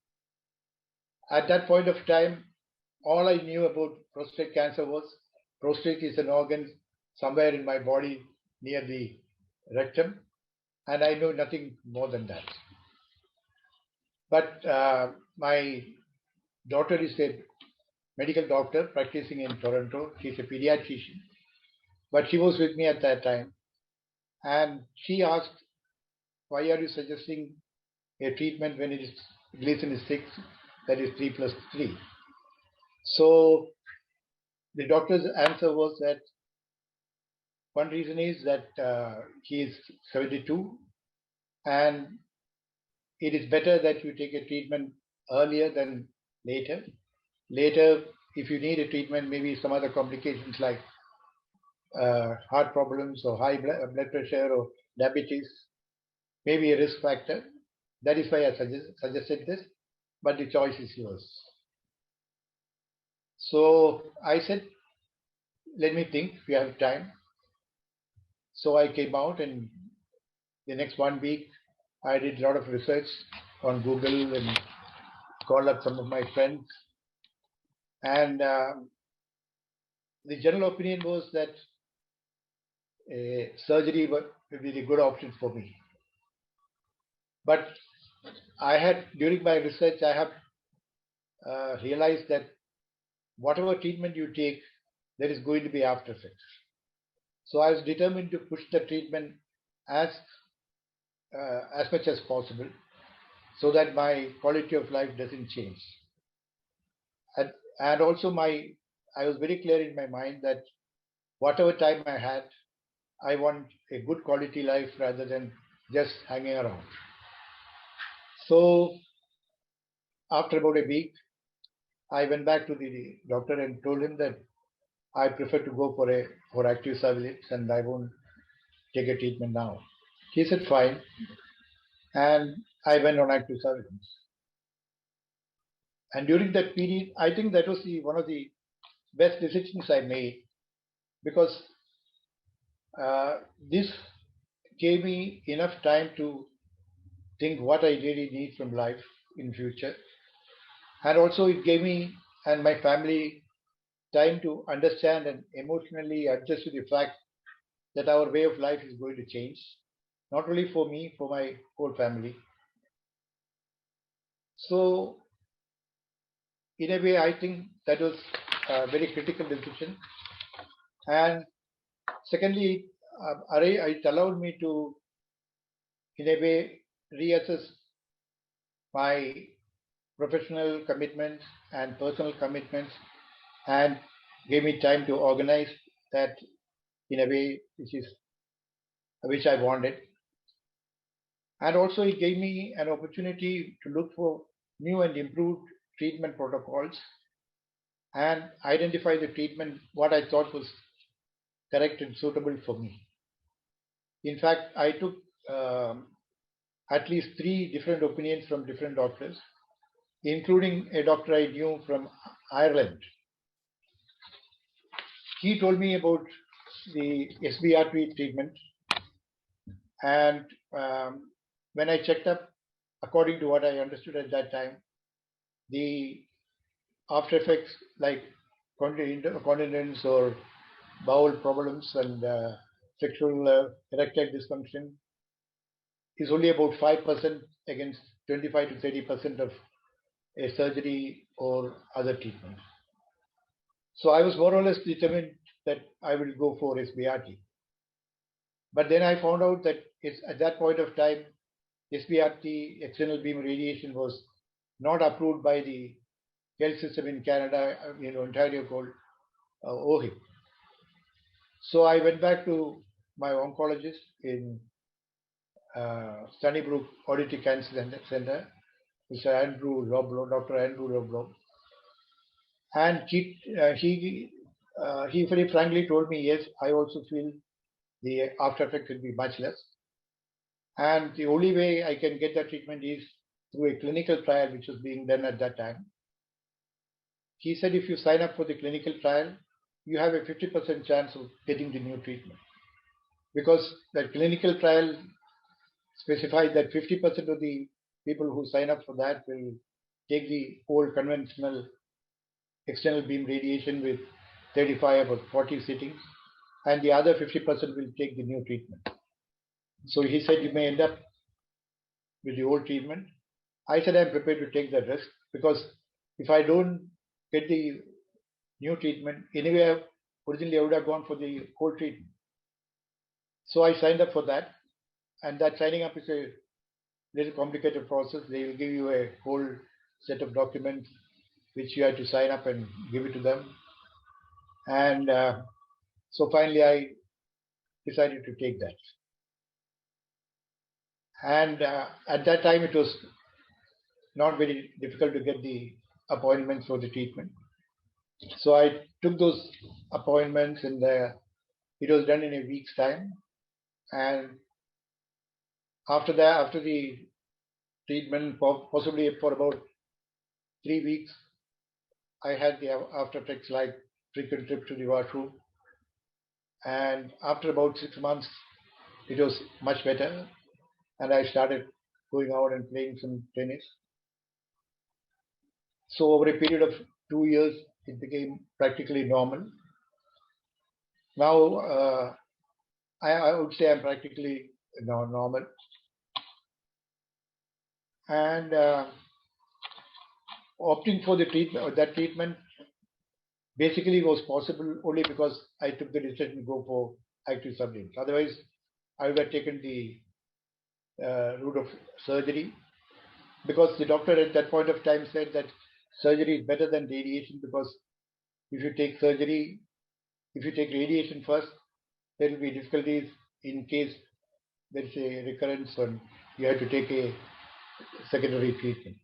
At that point of time, all I knew about prostate cancer was prostate is an organ somewhere in my body near the rectum, and I know nothing more than that. But my daughter is a medical doctor practicing in Toronto. She's a pediatrician, but she was with me at that time. And she asked, why are you suggesting a treatment when it is lessen is 6, that is 3+3? So the doctor's answer was that one reason is that he is 72, and it is better that you take a treatment earlier than later. Later, if you need a treatment, maybe some other complications like heart problems or high blood pressure or diabetes, maybe a risk factor. That is why I suggested this, but the choice is yours. So I said, let me think, we have time. So I came out, and the next 1 week, I did a lot of research on Google and called up some of my friends. And the general opinion was that surgery would be a good option for me. But during my research, I have realized that whatever treatment you take, there is going to be after effects. So I was determined to push the treatment as much as possible, so that my quality of life doesn't change. And also I was very clear in my mind that whatever time I had, I want a good quality life rather than just hanging around. So after about a week, I went back to the doctor and told him that I prefer to go for active surveillance and I won't take a treatment now. He said, fine. And I went on active surveillance. And during that period, I think that was one of the best decisions I made, because this gave me enough time to think what I really need from life in future. And also it gave me and my family time to understand and emotionally adjust to the fact that our way of life is going to change, not only for me, for my whole family. So in a way, I think that was a very critical decision. And secondly, it allowed me to, in a way, reassess my professional commitments and personal commitments, and gave me time to organize that in a way which I wanted. And also it gave me an opportunity to look for new and improved treatment protocols and identify the treatment, what I thought was correct and suitable for me. In fact, I took at least 3 different opinions from different doctors, including a doctor I knew from Ireland. He told me about the SBRT treatment, and when I checked up, according to what I understood at that time, the after effects like incontinence or bowel problems and sexual erectile dysfunction is only about 5% against 25 to 30% of a surgery or other treatment. So I was more or less determined that I will go for SBRT. But then I found out that at that point of time, SBRT, external beam radiation, was not approved by the health system in Canada, Ontario, called OHIP. So I went back to my oncologist in Sunnybrook Auditory Cancer Center, Mr. Dr. Andrew Loblow, and he very frankly told me, yes, I also feel the after effect will be much less, and the only way I can get that treatment is through a clinical trial which was being done at that time. He said, if you sign up for the clinical trial, you have a 50% chance of getting the new treatment, because that clinical trial specified that 50% of the people who sign up for that will take the old conventional external beam radiation with 35 or 40 sittings, and the other 50% will take the new treatment. So he said, you may end up with the old treatment. I said, I'm prepared to take that risk, because if I don't get the new treatment, anyway, originally I would have gone for the old treatment. So I signed up for that, and that signing up is a little complicated process. They will give you a whole set of documents which you have to sign up and give it to them. And so finally I decided to take that. And at that time it was not very difficult to get the appointments for the treatment. So I took those appointments, and it was done in a week's time. And after that, after the treatment, possibly for about 3 weeks, I had the after effects like frequent trip to the washroom. And after about 6 months, it was much better, and I started going out and playing some tennis. So over a period of 2 years, it became practically normal. Now, I would say I'm practically normal. And opting for the treatment basically was possible only because I took the decision to go for active surveillance. Otherwise, I would have taken the route of surgery, because the doctor at that point of time said that surgery is better than radiation, because if you take radiation first, there will be difficulties in case there is a recurrence and you have to take a secondary treatment.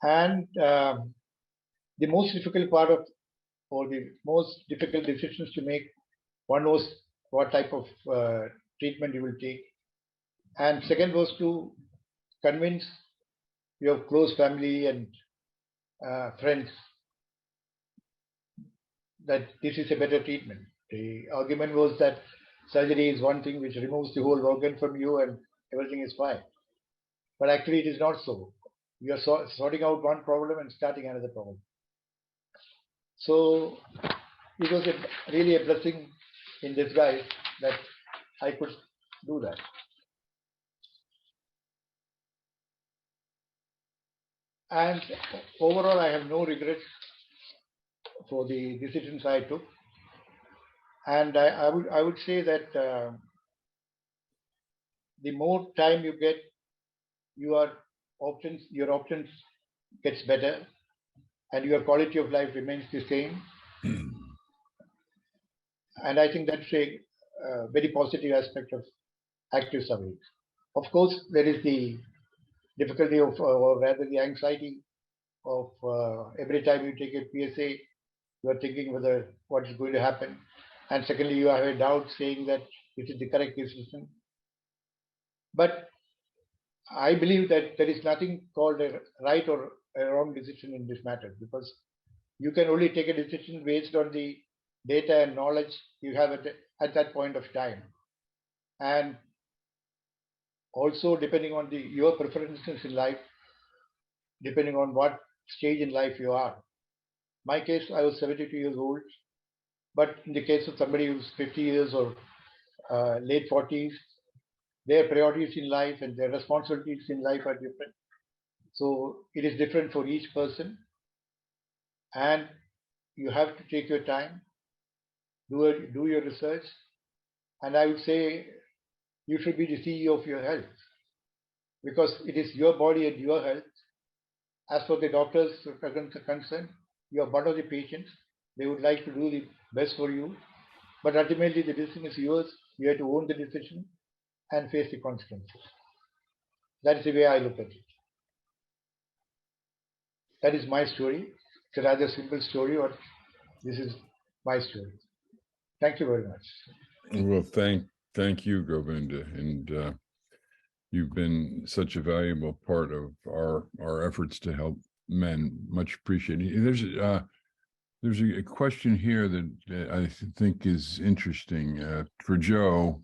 And the most difficult part of, or the most difficult decisions to make, one was what type of treatment you will take, and second was to convince your close family and friends that this is a better treatment. The argument was that surgery is one thing which removes the whole organ from you and everything is fine. But actually it is not so. You are sorting out one problem and starting another problem. So it was really a blessing in disguise that I could do that. And overall, I have no regrets for the decisions I took. And I would say that the more time you get, your options gets better, and your quality of life remains the same. And I think that's a very positive aspect of active surveillance. Of course, there is the difficulty of, or rather the anxiety of every time you take a PSA, you are thinking whether what is going to happen. and secondly, you have a doubt saying that this is the correct decision. But I believe that there is nothing called a right or a wrong decision in this matter, because you can only take a decision based on the data and knowledge you have at that point of time. And also depending on your preferences in life, depending on what stage in life you are. My case, I was 72 years old, but in the case of somebody who's 50 years or late 40s, their priorities in life and their responsibilities in life are different. So it is different for each person, and you have to take your time, do your research, and I would say you should be the CEO of your health, because it is your body and your health. As for the doctors are concerned, you are one of the patients. They would like to do the best for you, but ultimately the decision is yours. You have to own the decision and face the consequences. That is the way I look at it. That is my story. It's a rather simple story, but this is my story. Thank you very much. Well, thank you, Govinda, and you've been such a valuable part of our efforts to help men. Much appreciated. There's a question here that I think is interesting for Joe.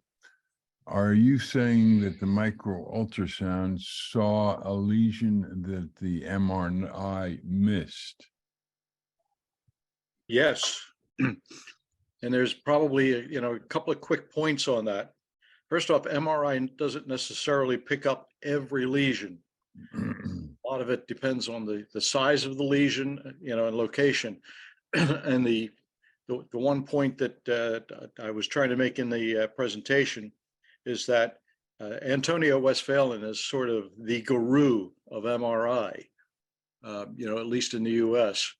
Are you saying that the micro ultrasound saw a lesion that the MRI missed? Yes. And there's probably, a couple of quick points on that. First off, MRI doesn't necessarily pick up every lesion. A lot of it depends on the size of the lesion, and location. And the one point that I was trying to make in the presentation is that Antonio Westphalen is sort of the guru of MRI, at least in the U.S.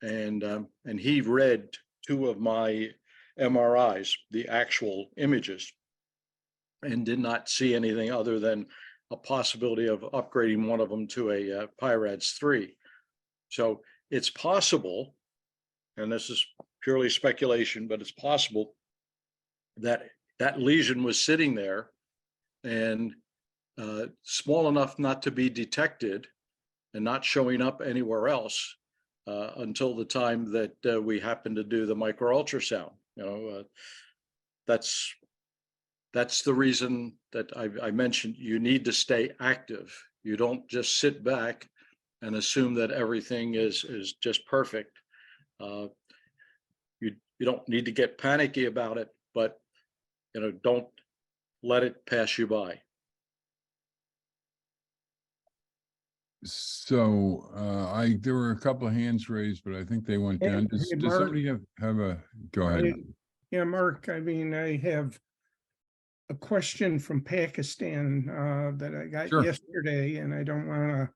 And he read 2 of my MRIs, the actual images, and did not see anything other than a possibility of upgrading one of them to a PIRADS 3. So it's possible, and this is purely speculation, but it's possible that that lesion was sitting there and small enough not to be detected and not showing up anywhere else until the time that we happened to do the micro ultrasound. That's the reason that I mentioned you need to stay active. You don't just sit back and assume that everything is just perfect. You don't need to get panicky about it, but don't let it pass you by. So there were a couple of hands raised, but I think they went down. Does Mark. somebody have a, go ahead. Yeah, Mark, I have a question from Pakistan that I got Sure. yesterday, and I don't want to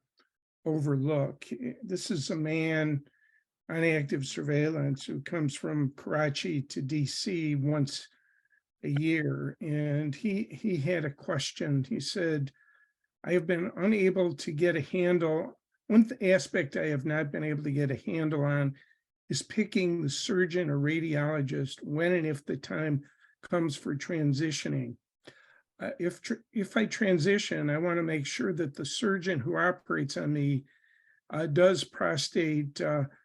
overlook. This is a man on active surveillance who comes from Karachi to DC once a year, and he had a question. He said, I have been unable to get a handle. One aspect I have not been able to get a handle on is picking the surgeon or radiologist when and if the time comes for transitioning. If I transition, I want to make sure that the surgeon who operates on me does prostate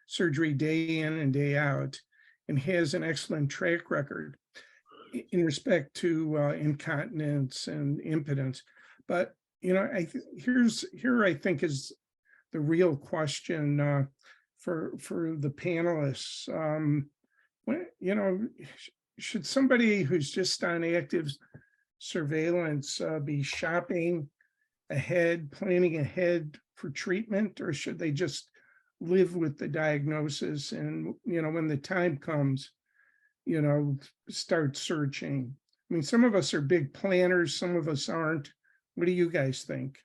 surgery day in and day out and has an excellent track record in respect to incontinence and impotence. But here I think is the real question for the panelists. Should somebody who's just on active surveillance be shopping ahead, planning ahead for treatment, or should they just live with the diagnosis and when the time comes, start searching? I mean, some of us are big planners, some of us aren't. What do you guys think?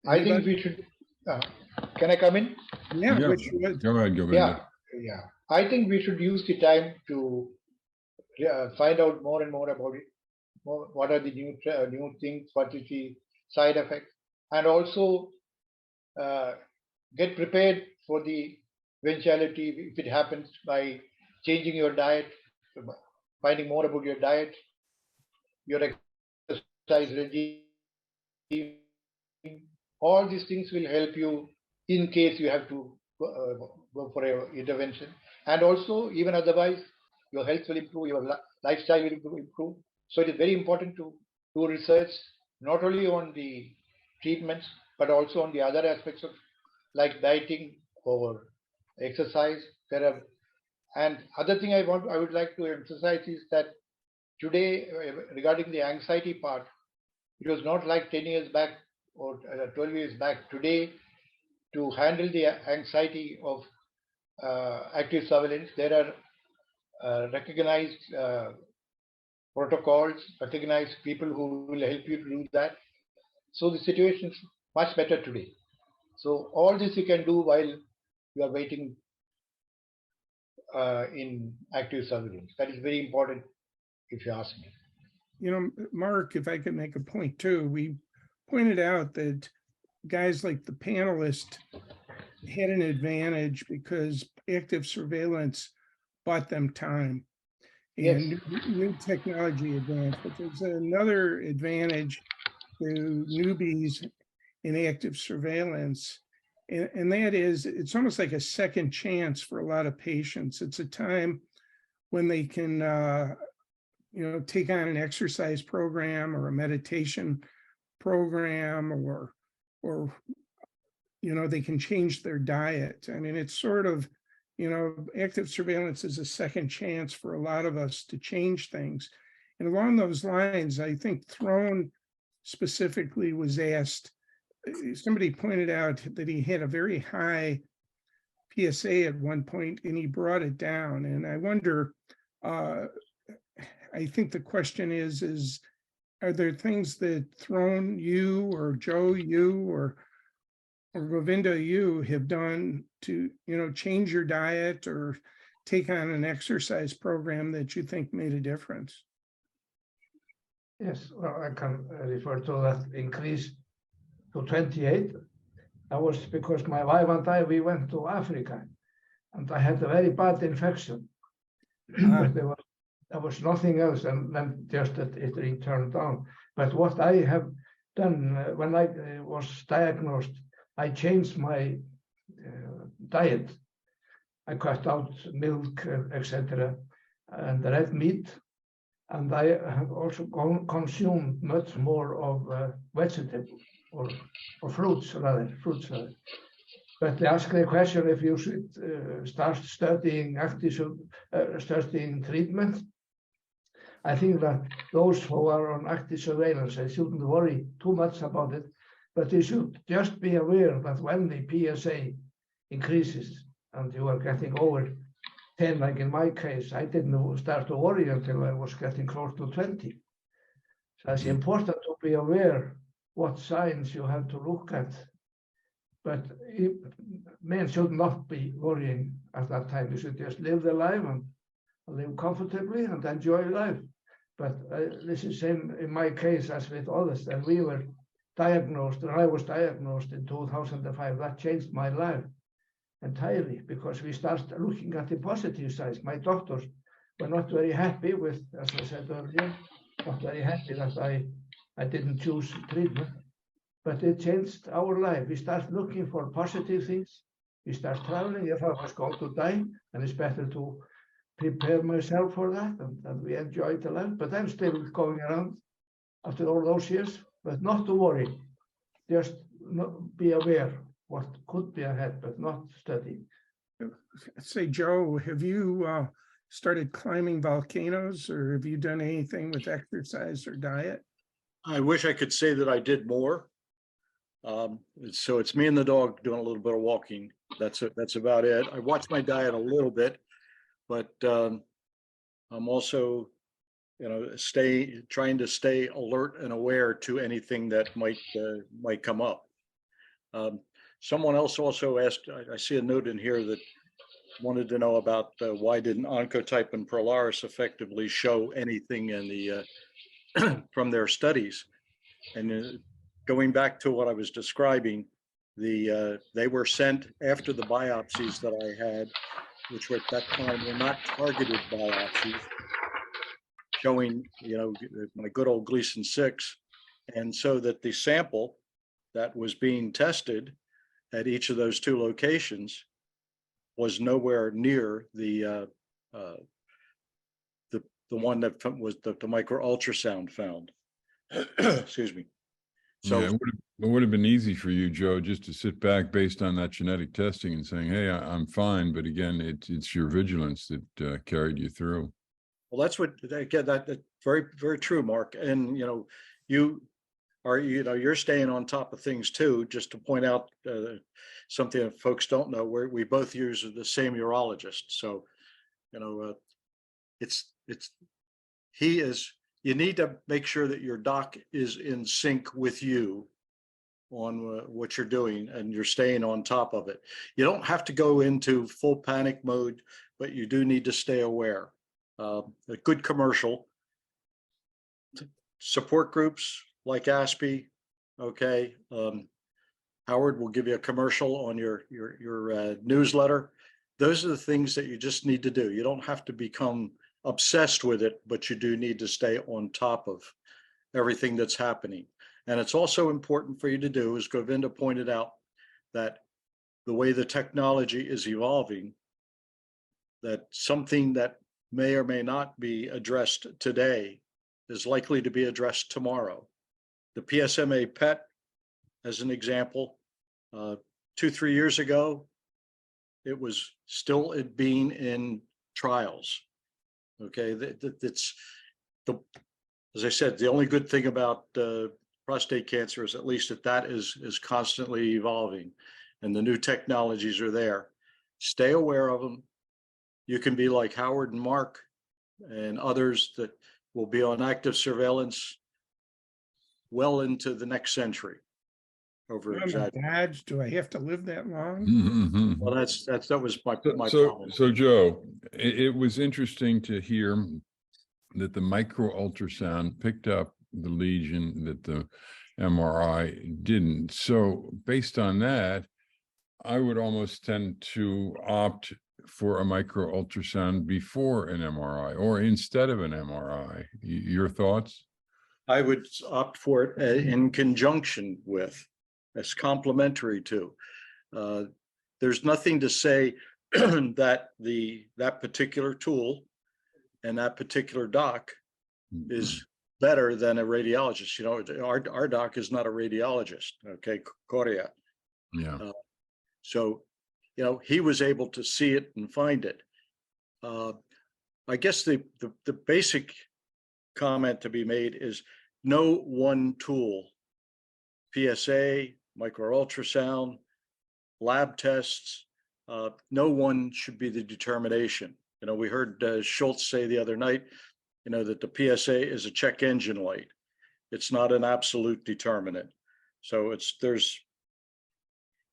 I think we should. Can I come in? Yeah, Yeah. which Go ahead, Govinda. Yeah. I think we should use the time to find out more and more about it. What are the new things? What is the side effects? And also get prepared for the eventuality, if it happens by changing your diet, finding more about your diet, your exercise regime, all these things will help you in case you have to go for a intervention. And also, even otherwise, your health will improve, your lifestyle will improve. So it is very important to do research, not only on the treatments, but also on the other aspects of like dieting or exercise. There are, and other thing I would like to emphasize is that today, regarding the anxiety part, it was not like 10 years back or 12 years back. Today, to handle the anxiety of active surveillance, there are recognized protocols, recognized people who will help you to do that. So the situation is much better today. So all this you can do while you are waiting in active surveillance. That is very important, if you ask me. You know, Mark, if I could make a point too, we pointed out that guys like the panelist had an advantage because active surveillance bought them time and new technology advance. But there's another advantage to newbies in active surveillance, and that is it's almost like a second chance for a lot of patients. It's a time when they can you know, take on an exercise program or a meditation program, or you know, they can change their diet. I mean, it's sort of, you know, active surveillance is a second chance for a lot of us to change things. And along those lines, I think Throne specifically was asked, somebody pointed out that he had a very high PSA at one point and he brought it down. And I wonder, I think the question is, are there things that Throne, you or Joe, you or Govinda, you have done to, you know, change your diet or take on an exercise program that you think made a difference? Yes, well, I can refer to that increase to 28. That was because my wife and I, we went to Africa and I had a very bad infection. But there was nothing else, and then just that it returned down. But what I have done when I was diagnosed, I changed my diet. I cut out milk, etc., and red meat, and I have also consumed much more of vegetables or fruits rather. But they ask the question if you should start studying studying treatment. I think that those who are on active surveillance, they shouldn't worry too much about it, but they should just be aware that when the PSA increases and you are getting over 10, like in my case, I didn't start to worry until I was getting close to 20. So it's important to be aware what signs you have to look at. But men should not be worrying at that time. You should just live their life and live comfortably and enjoy life. But this is same in my case as with others. And we were diagnosed, and I was diagnosed in 2005. That changed my life entirely because we started looking at the positive sides. My doctors were not very happy with, as I said earlier, not very happy that I didn't choose treatment. But it changed our life. We start looking for positive things. We start traveling. If I was going to die, and it's better to prepare myself for that, and we enjoyed the life. But I'm still going around after all those years, but not to worry. Just be aware what could be ahead, but not study. Say, Joe, have you started climbing volcanoes, or have you done anything with exercise or diet? I wish I could say that I did more. So it's me and the dog doing a little bit of walking. That's about it. I watch my diet a little bit, but I'm also, you know, trying to stay alert and aware to anything that might come up. Someone else also asked, I see a note in here that wanted to know about why didn't Oncotype and Prolaris effectively show anything in the from their studies. And going back to what I was describing, They were sent after the biopsies that I had, which were at that time were not targeted biopsies, showing, my good old Gleason 6. And so that the sample that was being tested at each of those two locations was nowhere near the one that was the micro ultrasound found. Excuse me. So Yeah, it would have been easy for you, Joe, just to sit back based on that genetic testing and saying, hey, I'm fine. But again, it's your vigilance that carried you through. well, that's what, again, that's very, very true, Mark. And, you are, you're staying on top of things too. Just to point out something that folks don't know, we both use the same urologist. So, you need to make sure that your doc is in sync with you on what you're doing and you're staying on top of it. You don't have to go into full panic mode, but you do need to stay aware. A good commercial, support groups like ASPE, okay. Howard will give you a commercial on your newsletter. Those are the things that you just need to do. You don't have to become obsessed with it, but you do need to stay on top of everything that's happening. And it's also important for you to do, as Govinda pointed out, that the way the technology is evolving, that something that may or may not be addressed today is likely to be addressed tomorrow. The PSMA PET, as an example, 2-3 years ago, it was still being in trials. Okay, as I said, the only good thing about prostate cancer is at least that is constantly evolving, and the new technologies are there. Stay aware of them. You can be like Howard and Mark and others that will be on active surveillance well into the next century. Badge, do I have to live that long? Well, that was my comment. So Joe, it was interesting to hear that the micro ultrasound picked up the lesion that the MRI didn't. So based on that, I would almost tend to opt for a micro ultrasound before an MRI or instead of an MRI. Your thoughts? I would opt for it in conjunction with, as complementary to. There's nothing to say that that particular tool and that particular doc is better than a radiologist. Our doc is not a radiologist. Okay, Korea. Yeah. So, he was able to see it and find it. I guess the basic comment to be made is no one tool, PSA, micro ultrasound, lab tests, no one should be the determination. We heard Schultz say the other night, that the PSA is a check engine light. It's not an absolute determinant. So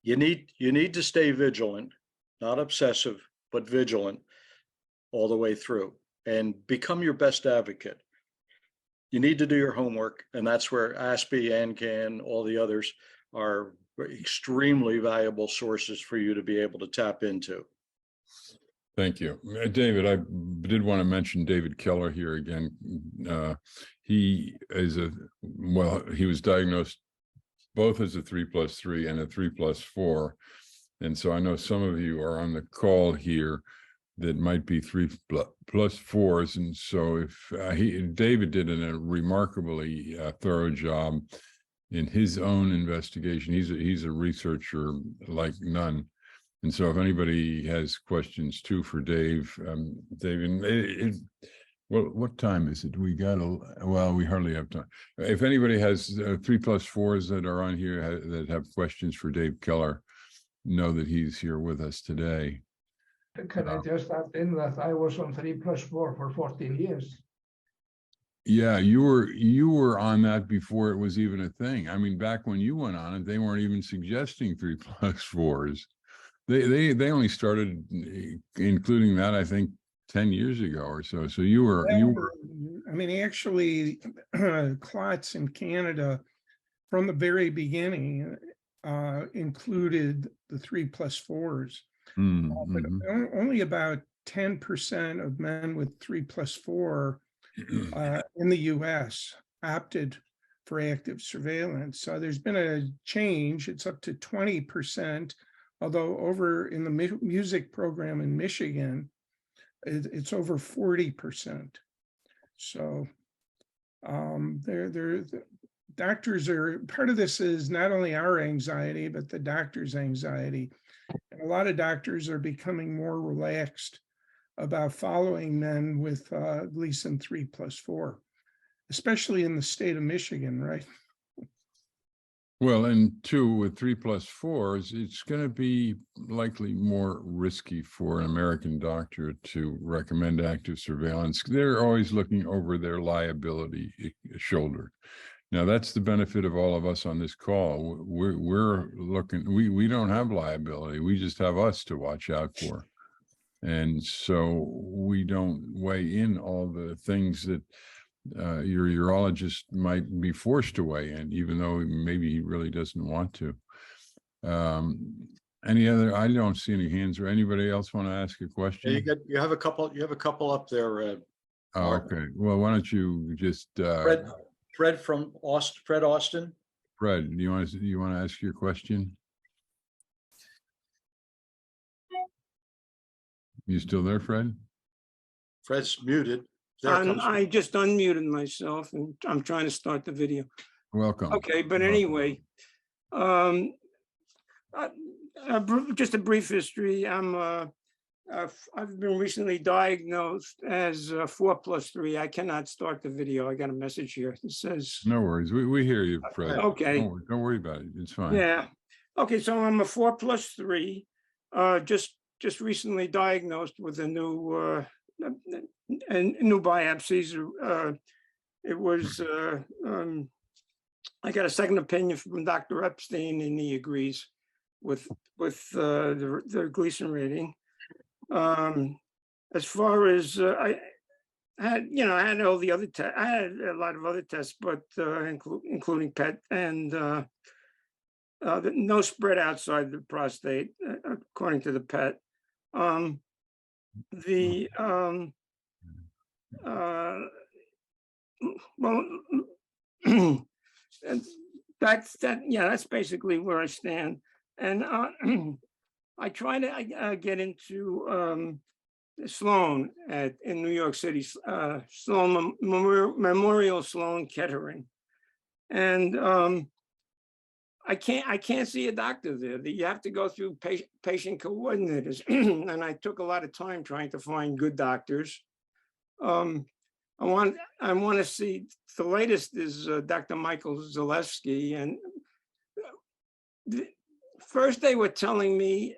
you need to stay vigilant, not obsessive, but vigilant all the way through, and become your best advocate. You need to do your homework, and that's where ASPE, ANCAN, all the others are extremely valuable sources for you to be able to tap into. Thank you. David, I did want to mention David Keller here again. He was diagnosed both as a 3+3 and a 3+4. And so I know some of you are on the call here that might be 3+4s. And so if David did a remarkably thorough job in his own investigation. He's a researcher like none. And so if anybody has questions too for Dave, David, well, what time is it? We hardly have time. If anybody has 3+4s that are on here that have questions for Dave Keller, know that he's here with us today. Can I just add in that I was on 3+4 for 14 years. Yeah, you were on that before it was even a thing. I mean, back when you went on it, they weren't even suggesting 3+4s. They only started including that, I think, 10 years ago or so. So you were. I mean, actually, clots in Canada from the very beginning, included the 3+4s. Mm, But mhm. only about 10% of men with 3+4 in the US opted for active surveillance. So there's been a change. It's up to 20%, although over in the music program in Michigan, it's over 40%. So the doctors are, part of this is not only our anxiety, but the doctor's anxiety. And a lot of doctors are becoming more relaxed about following men with Gleason 3+4, especially in the state of Michigan, right? Well, and two, with 3+4s, it's going to be likely more risky for an American doctor to recommend active surveillance. They're always looking over their liability shoulder. Now, that's the benefit of all of us on this call. We're looking, we don't have liability. We just have us to watch out for. And so we don't weigh in all the things that your urologist might be forced to weigh in, even though maybe he really doesn't want to. Any other? I don't see any hands. Or anybody else want to ask a question? Yeah, you have a couple up there. Oh, okay. Well, why don't you just Fred from Austin. Fred Austin. Fred, do you want to ask your question? You still there, Fred? Fred's muted. I just unmuted myself and I'm trying to start the video. Welcome. Okay, but anyway, just a brief history. I've been recently diagnosed as 4+3. I cannot start the video. I got a message here that says. No worries. We hear you, Fred. Okay. Don't worry about it. It's fine. Yeah. Okay, so I'm a 4+3. Just recently diagnosed with a new biopsies. It was I got a second opinion from Dr. Epstein, and he agrees with the Gleason rating. As far as I had all the other tests. I had a lot of other tests, but including PET and no spread outside the prostate, according to the PET. That's basically where I stand. And I try to get into Sloan in New York City, Sloan Memorial Sloan Kettering, and I can't see a doctor there. You have to go through patient coordinators, and I took a lot of time trying to find good doctors. I want to see, the latest is Dr. Michael Zalewski, and first they were telling me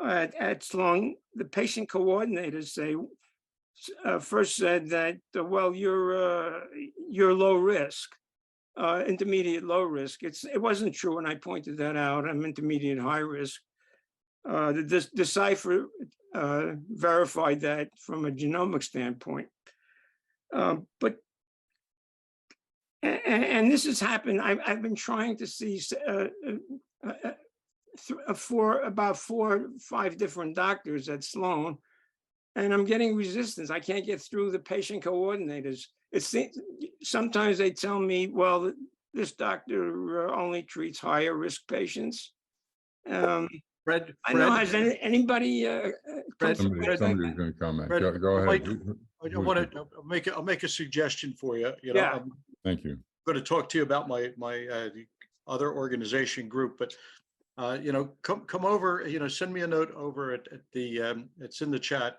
at Sloan, the patient coordinators first said that well, you're low risk. Intermediate low risk. It wasn't true when I pointed that out. I'm intermediate high risk. The Decipher verified that from a genomic standpoint. But this has happened. I've been trying to see about 4 or 5 different doctors at Sloan, and I'm getting resistance. I can't get through the patient coordinators. Sometimes they tell me, well, this doctor only treats higher risk patients. Fred, I know, has anybody? Somebody's going to comment. Fred, Go ahead. I want to I'll make a suggestion for you. Yeah. Thank you. I'm going to talk to you about my other organization group, but come over. Send me a note over at the. It's in the chat.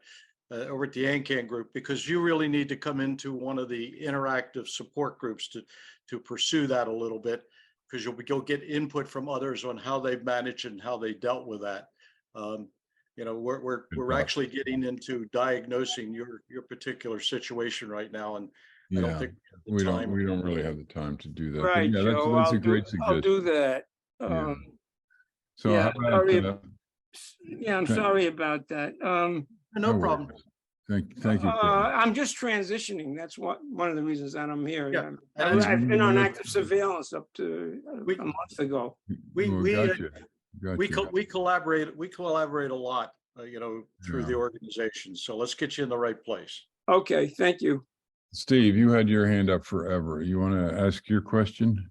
Over at the ANCAN group, because you really need to come into one of the interactive support groups to pursue that a little bit, because you'll get input from others on how they've managed and how they dealt with that. We're actually getting into diagnosing your particular situation right now, and I don't think we don't really have the time to do that. Right, but Joe, that's a great suggestion. I'll do that. So yeah, how about, I'm sorry about that. No problem. Thank you, Kevin. I'm just transitioning. That's one of the reasons that I'm here. Yeah, I've been on Yeah. active surveillance up to a month ago. We, Well, we, gotcha. we collaborate a lot, through the Yeah. organization. So let's get you in the right place. Okay, thank you. Steve, you had your hand up forever. You want to ask your question?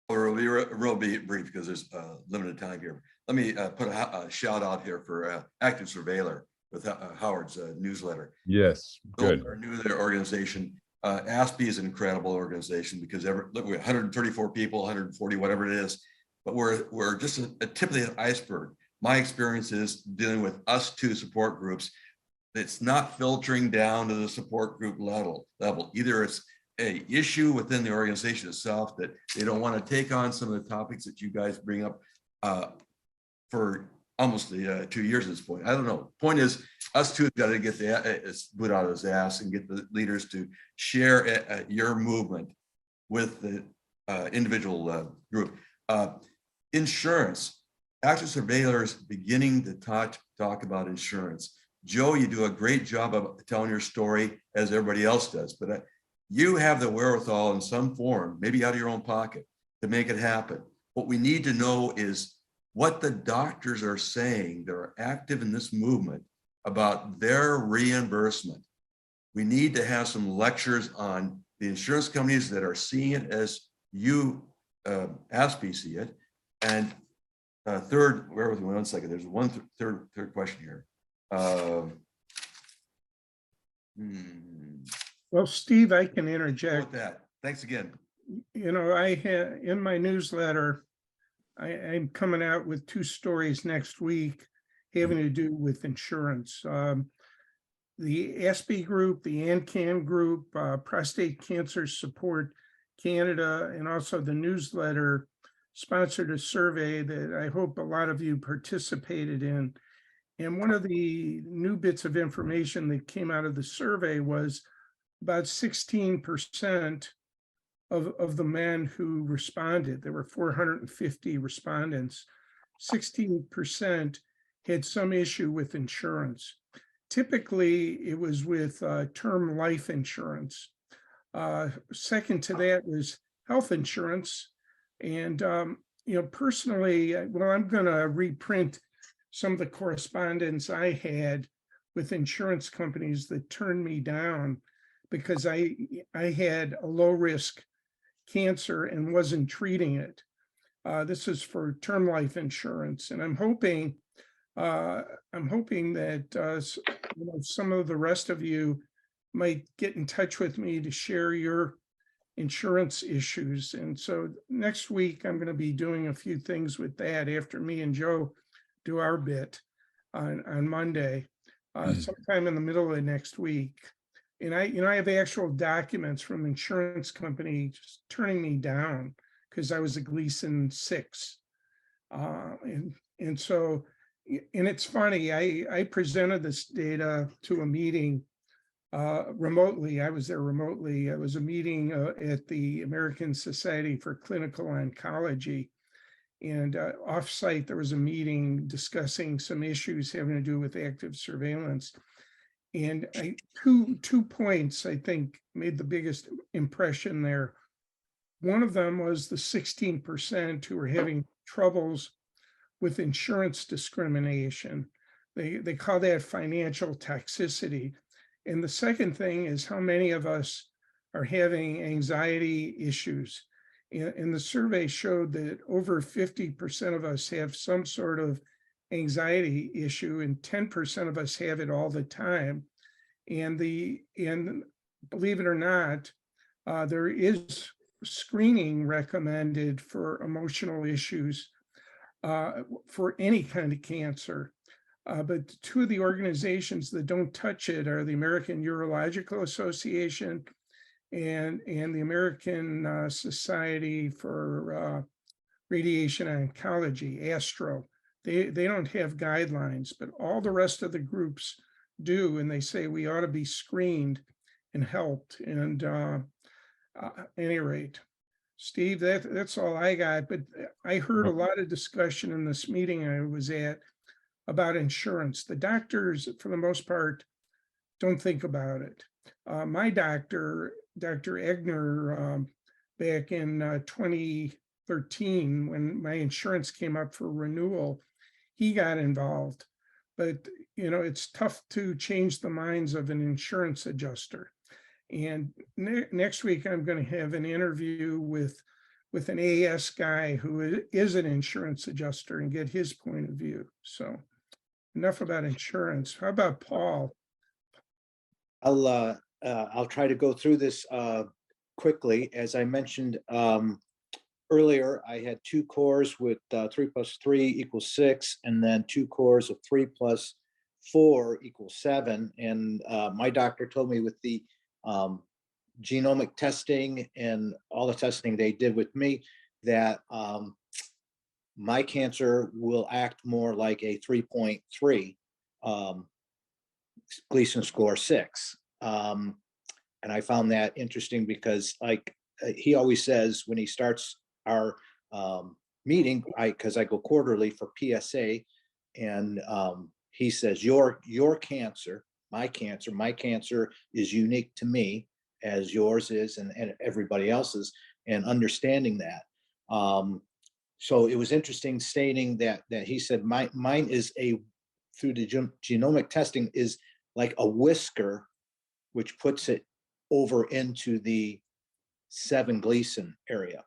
Or we'll be brief because there's limited time here. Let me put a shout out here for Active Surveiller with Howard's newsletter. Yes, good. Those are new to their organization. ASPE is an incredible organization because look, we're 134 people, 140, whatever it is, but we're just a tip of the iceberg. My experience is dealing with us two support groups. It's not filtering down to the support group level. Either it's a issue within the organization itself that they don't want to take on some of the topics that you guys bring up for almost 2 years at this point. I don't know. Point is, us two have got to get the boot out of his ass and get the leaders to share your movement with the individual group. Insurance, Active Surveillors beginning to talk about insurance. Joe, you do a great job of telling your story as everybody else does, but you have the wherewithal in some form, maybe out of your own pocket, to make it happen. What we need to know is what the doctors are saying that are active in this movement about their reimbursement. We need to have some lectures on the insurance companies that are seeing it as you, ASPE, see it. And third, bear with me 1 second. There's one third question here. Well, Steve, I can interject. With that, thanks again. I had in my newsletter, I'm coming out with 2 stories next week having to do with insurance. The ASPE group, the ANCAN group, Prostate Cancer Support Canada, and also the newsletter sponsored a survey that I hope a lot of you participated in. And one of the new bits of information that came out of the survey was about 16% of the men who responded, there were 450 respondents, 16% had some issue with insurance. Typically, it was with term life insurance. Second to that was health insurance. And, personally, well, I'm going to reprint some of the correspondence I had with insurance companies that turned me down because I had a low risk cancer and wasn't treating it. This is for term life insurance, and I'm hoping that some of the rest of you might get in touch with me to share your insurance issues. And so next week I'm going to be doing a few things with that after me and Joe do our bit on Monday, sometime in the middle of next week. And I have actual documents from insurance company just turning me down because I was a Gleason 6. And it's funny, I presented this data to a meeting remotely. I was there remotely. It was a meeting at the American Society for Clinical Oncology. And offsite, there was a meeting discussing some issues having to do with active surveillance. And two points, I think, made the biggest impression there. One of them was the 16% who were having troubles with insurance discrimination. They call that financial toxicity. And the second thing is how many of us are having anxiety issues. And the survey showed that over 50% of us have some sort of anxiety issue, and 10% of us have it all the time. And believe it or not, there is screening recommended for emotional issues for any kind of cancer. But 2 of the organizations that don't touch it are the American Urological Association and the American Society for Radiation Oncology, ASTRO. They don't have guidelines, but all the rest of the groups do, and they say we ought to be screened and helped. And at any rate, Steve, that's all I got. But I heard a lot of discussion in this meeting I was at about insurance. The doctors, for the most part, don't think about it. My doctor, Dr. Egner, back in 2013, when my insurance came up for renewal, he got involved. But, it's tough to change the minds of an insurance adjuster. And next week, I'm going to have an interview with an AS guy who is an insurance adjuster and get his point of view. So enough about insurance. How about Paul? I'll try to go through this quickly. As I mentioned earlier, I had 2 cores with 3 plus 3 equals 6, and then 2 cores of 3 plus 4 equals 7. And my doctor told me with the genomic testing and all the testing they did with me that my cancer will act more like a 3.3 Gleason score 6. And I found that interesting because, like he always says when he starts our meeting, because I go quarterly for PSA, and he says, your cancer, my cancer is unique to me as yours is and everybody else's, and understanding that. So it was interesting stating that he said mine is through the genomic testing is like a whisker, which puts it over into the 7 Gleason area.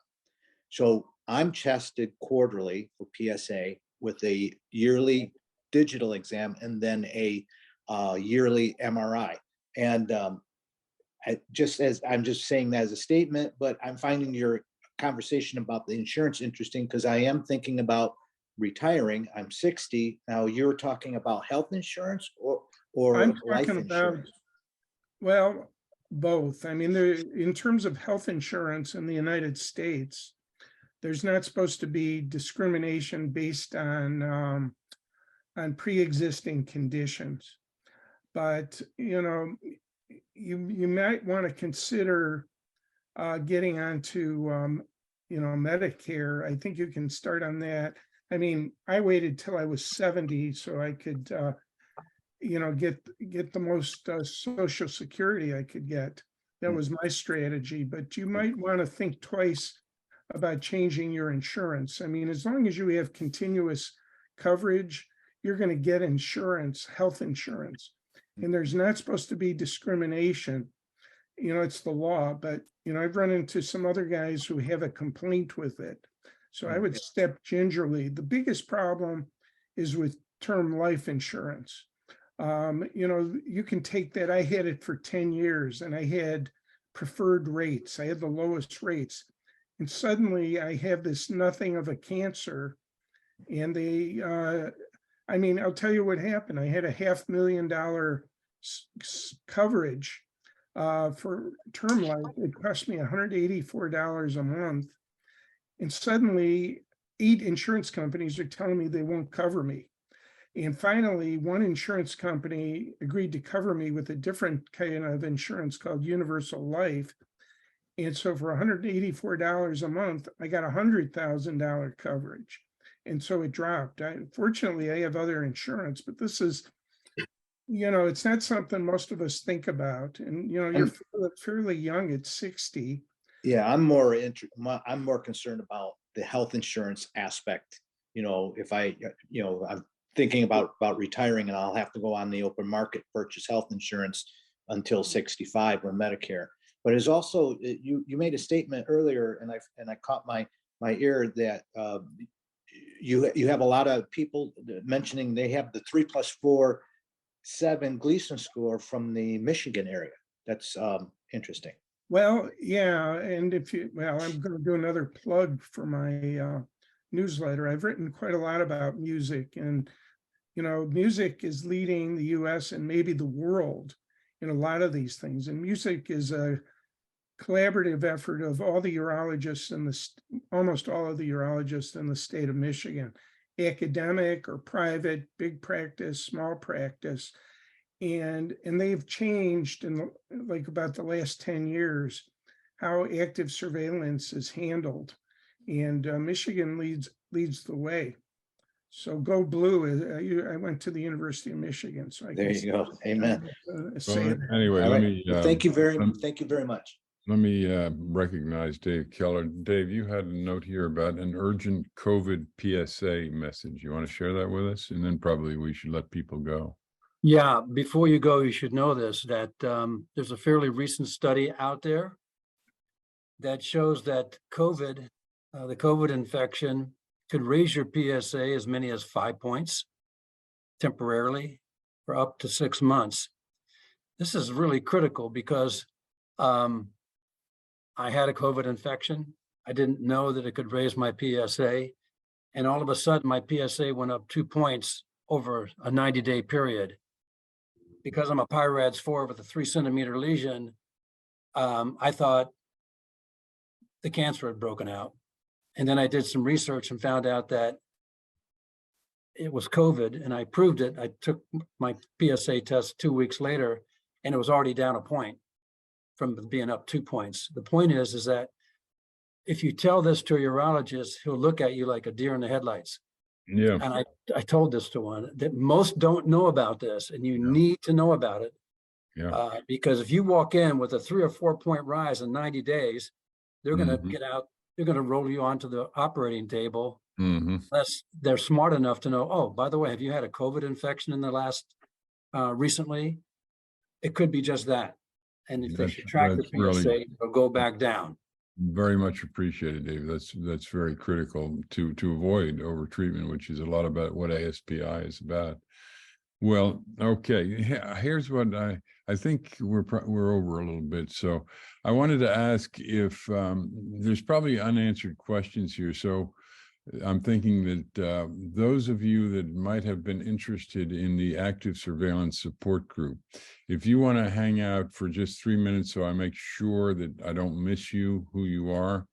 So I'm tested quarterly for PSA with a yearly digital exam and then a yearly MRI. And I'm just saying that as a statement, but I'm finding your conversation about the insurance interesting because I am thinking about retiring. I'm 60 now. You're talking about health insurance or I'm life talking about, insurance? well, both. I mean, in terms of health insurance in the United States, there's not supposed to be discrimination based on pre-existing conditions. But, you might want to consider getting onto, Medicare. I think you can start on that. I mean, I waited till I was 70 so I could, get the most Social Security I could get. That was my strategy. But you might want to think twice about changing your insurance. I mean, as long as you have continuous coverage, you're going to get insurance, health insurance. And there's not supposed to be discrimination. It's the law, but, I've run into some other guys who have a complaint with it. So I would step gingerly. The biggest problem is with term life insurance. You can take that. I had it for 10 years and I had preferred rates. I had the lowest rates. And suddenly I have this nothing of a cancer. And I'll tell you what happened. I had a $500,000 coverage for term life. It cost me $184 a month. And suddenly 8 insurance companies are telling me they won't cover me. And finally, one insurance company agreed to cover me with a different kind of insurance called Universal Life. And so for $184 a month, I got $100,000 coverage. And so it dropped. Fortunately, I have other insurance, but this is, it's not something most of us think about. And, you're fairly young at 60. Yeah, I'm more concerned about the health insurance aspect. If I'm thinking about retiring and I'll have to go on the open market, purchase health insurance until 65 with Medicare. But it's also, you made a statement earlier and I caught my ear that you have a lot of people mentioning they have the 3 plus 4, 7 Gleason score from the Michigan area. That's interesting. Well, yeah. And I'm going to do another plug for my newsletter. I've written quite a lot about music, and, music is leading the US and maybe the world in a lot of these things. And music is a collaborative effort of all the urologists almost all of the urologists in the state of Michigan, academic or private, big practice, small practice. And they've changed in about the last 10 years how active surveillance is handled. And Michigan leads the way. So go blue. I went to the University of Michigan, so I There can you say, go. Amen. say Well, that. anyway, All let right. me, Well, thank you very, um, thank you very much. let me recognize Dave Keller. Dave, you had a note here about an urgent COVID PSA message. You want to share that with us? And then probably we should let people go. Yeah, before you go, you should know this, that there's a fairly recent study out there that shows that COVID, the COVID infection could raise your PSA as many as 5 points temporarily for up to 6 months. This is really critical because I had a COVID infection. I didn't know that it could raise my PSA. And all of a sudden, my PSA went up 2 points over a 90-day period. Because I'm a PIRADS 4 with a 3-centimeter lesion, I thought the cancer had broken out. And then I did some research and found out that it was COVID, and I proved it. I took my PSA test 2 weeks later, and it was already down a point from being up 2 points. The point is that if you tell this to a urologist, he'll look at you like a deer in the headlights. Yeah. And I told this to one that most don't know about this, and you need to know about it. Yeah. Because if you walk in with a 3 or 4 point rise in 90 days, they're going to get out, they're going to roll you onto the operating table. Unless they're smart enough to know, oh, by the way, have you had a COVID infection in the last recently? It could be just that. And if they should track the PSA, it'll go back down. Very much appreciated, Dave. That's very critical to avoid overtreatment, which is a lot about what ASPI is about. Well, okay. Here's what I think we're over a little bit. So I wanted to ask if there's probably unanswered questions here. So I'm thinking that those of you that might have been interested in the active surveillance support group, if you want to hang out for just 3 minutes so I make sure that I don't miss you, who you are,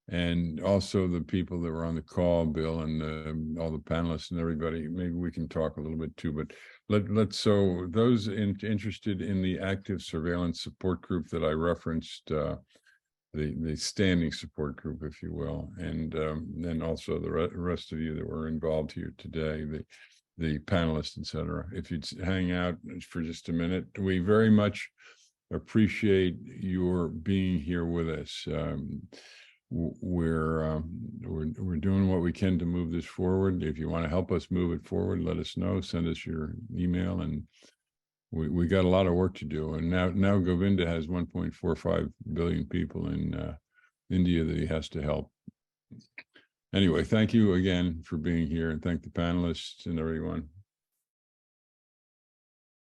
and also the people that were on the call, Bill, and all the panelists and everybody, maybe we can talk a little bit too, but let's so those interested in the active surveillance support group that I referenced, the standing support group, if you will, and then also the rest of you that were involved here today, the panelists, etc. If you'd hang out for just a minute, we very much appreciate your being here with us. We're doing what we can to move this forward. If you want to help us move it forward, let us know. Send us your email, and we got a lot of work to do. And now Govinda has 1.45 billion people in India that he has to help. Anyway, thank you again for being here, and thank the panelists and everyone.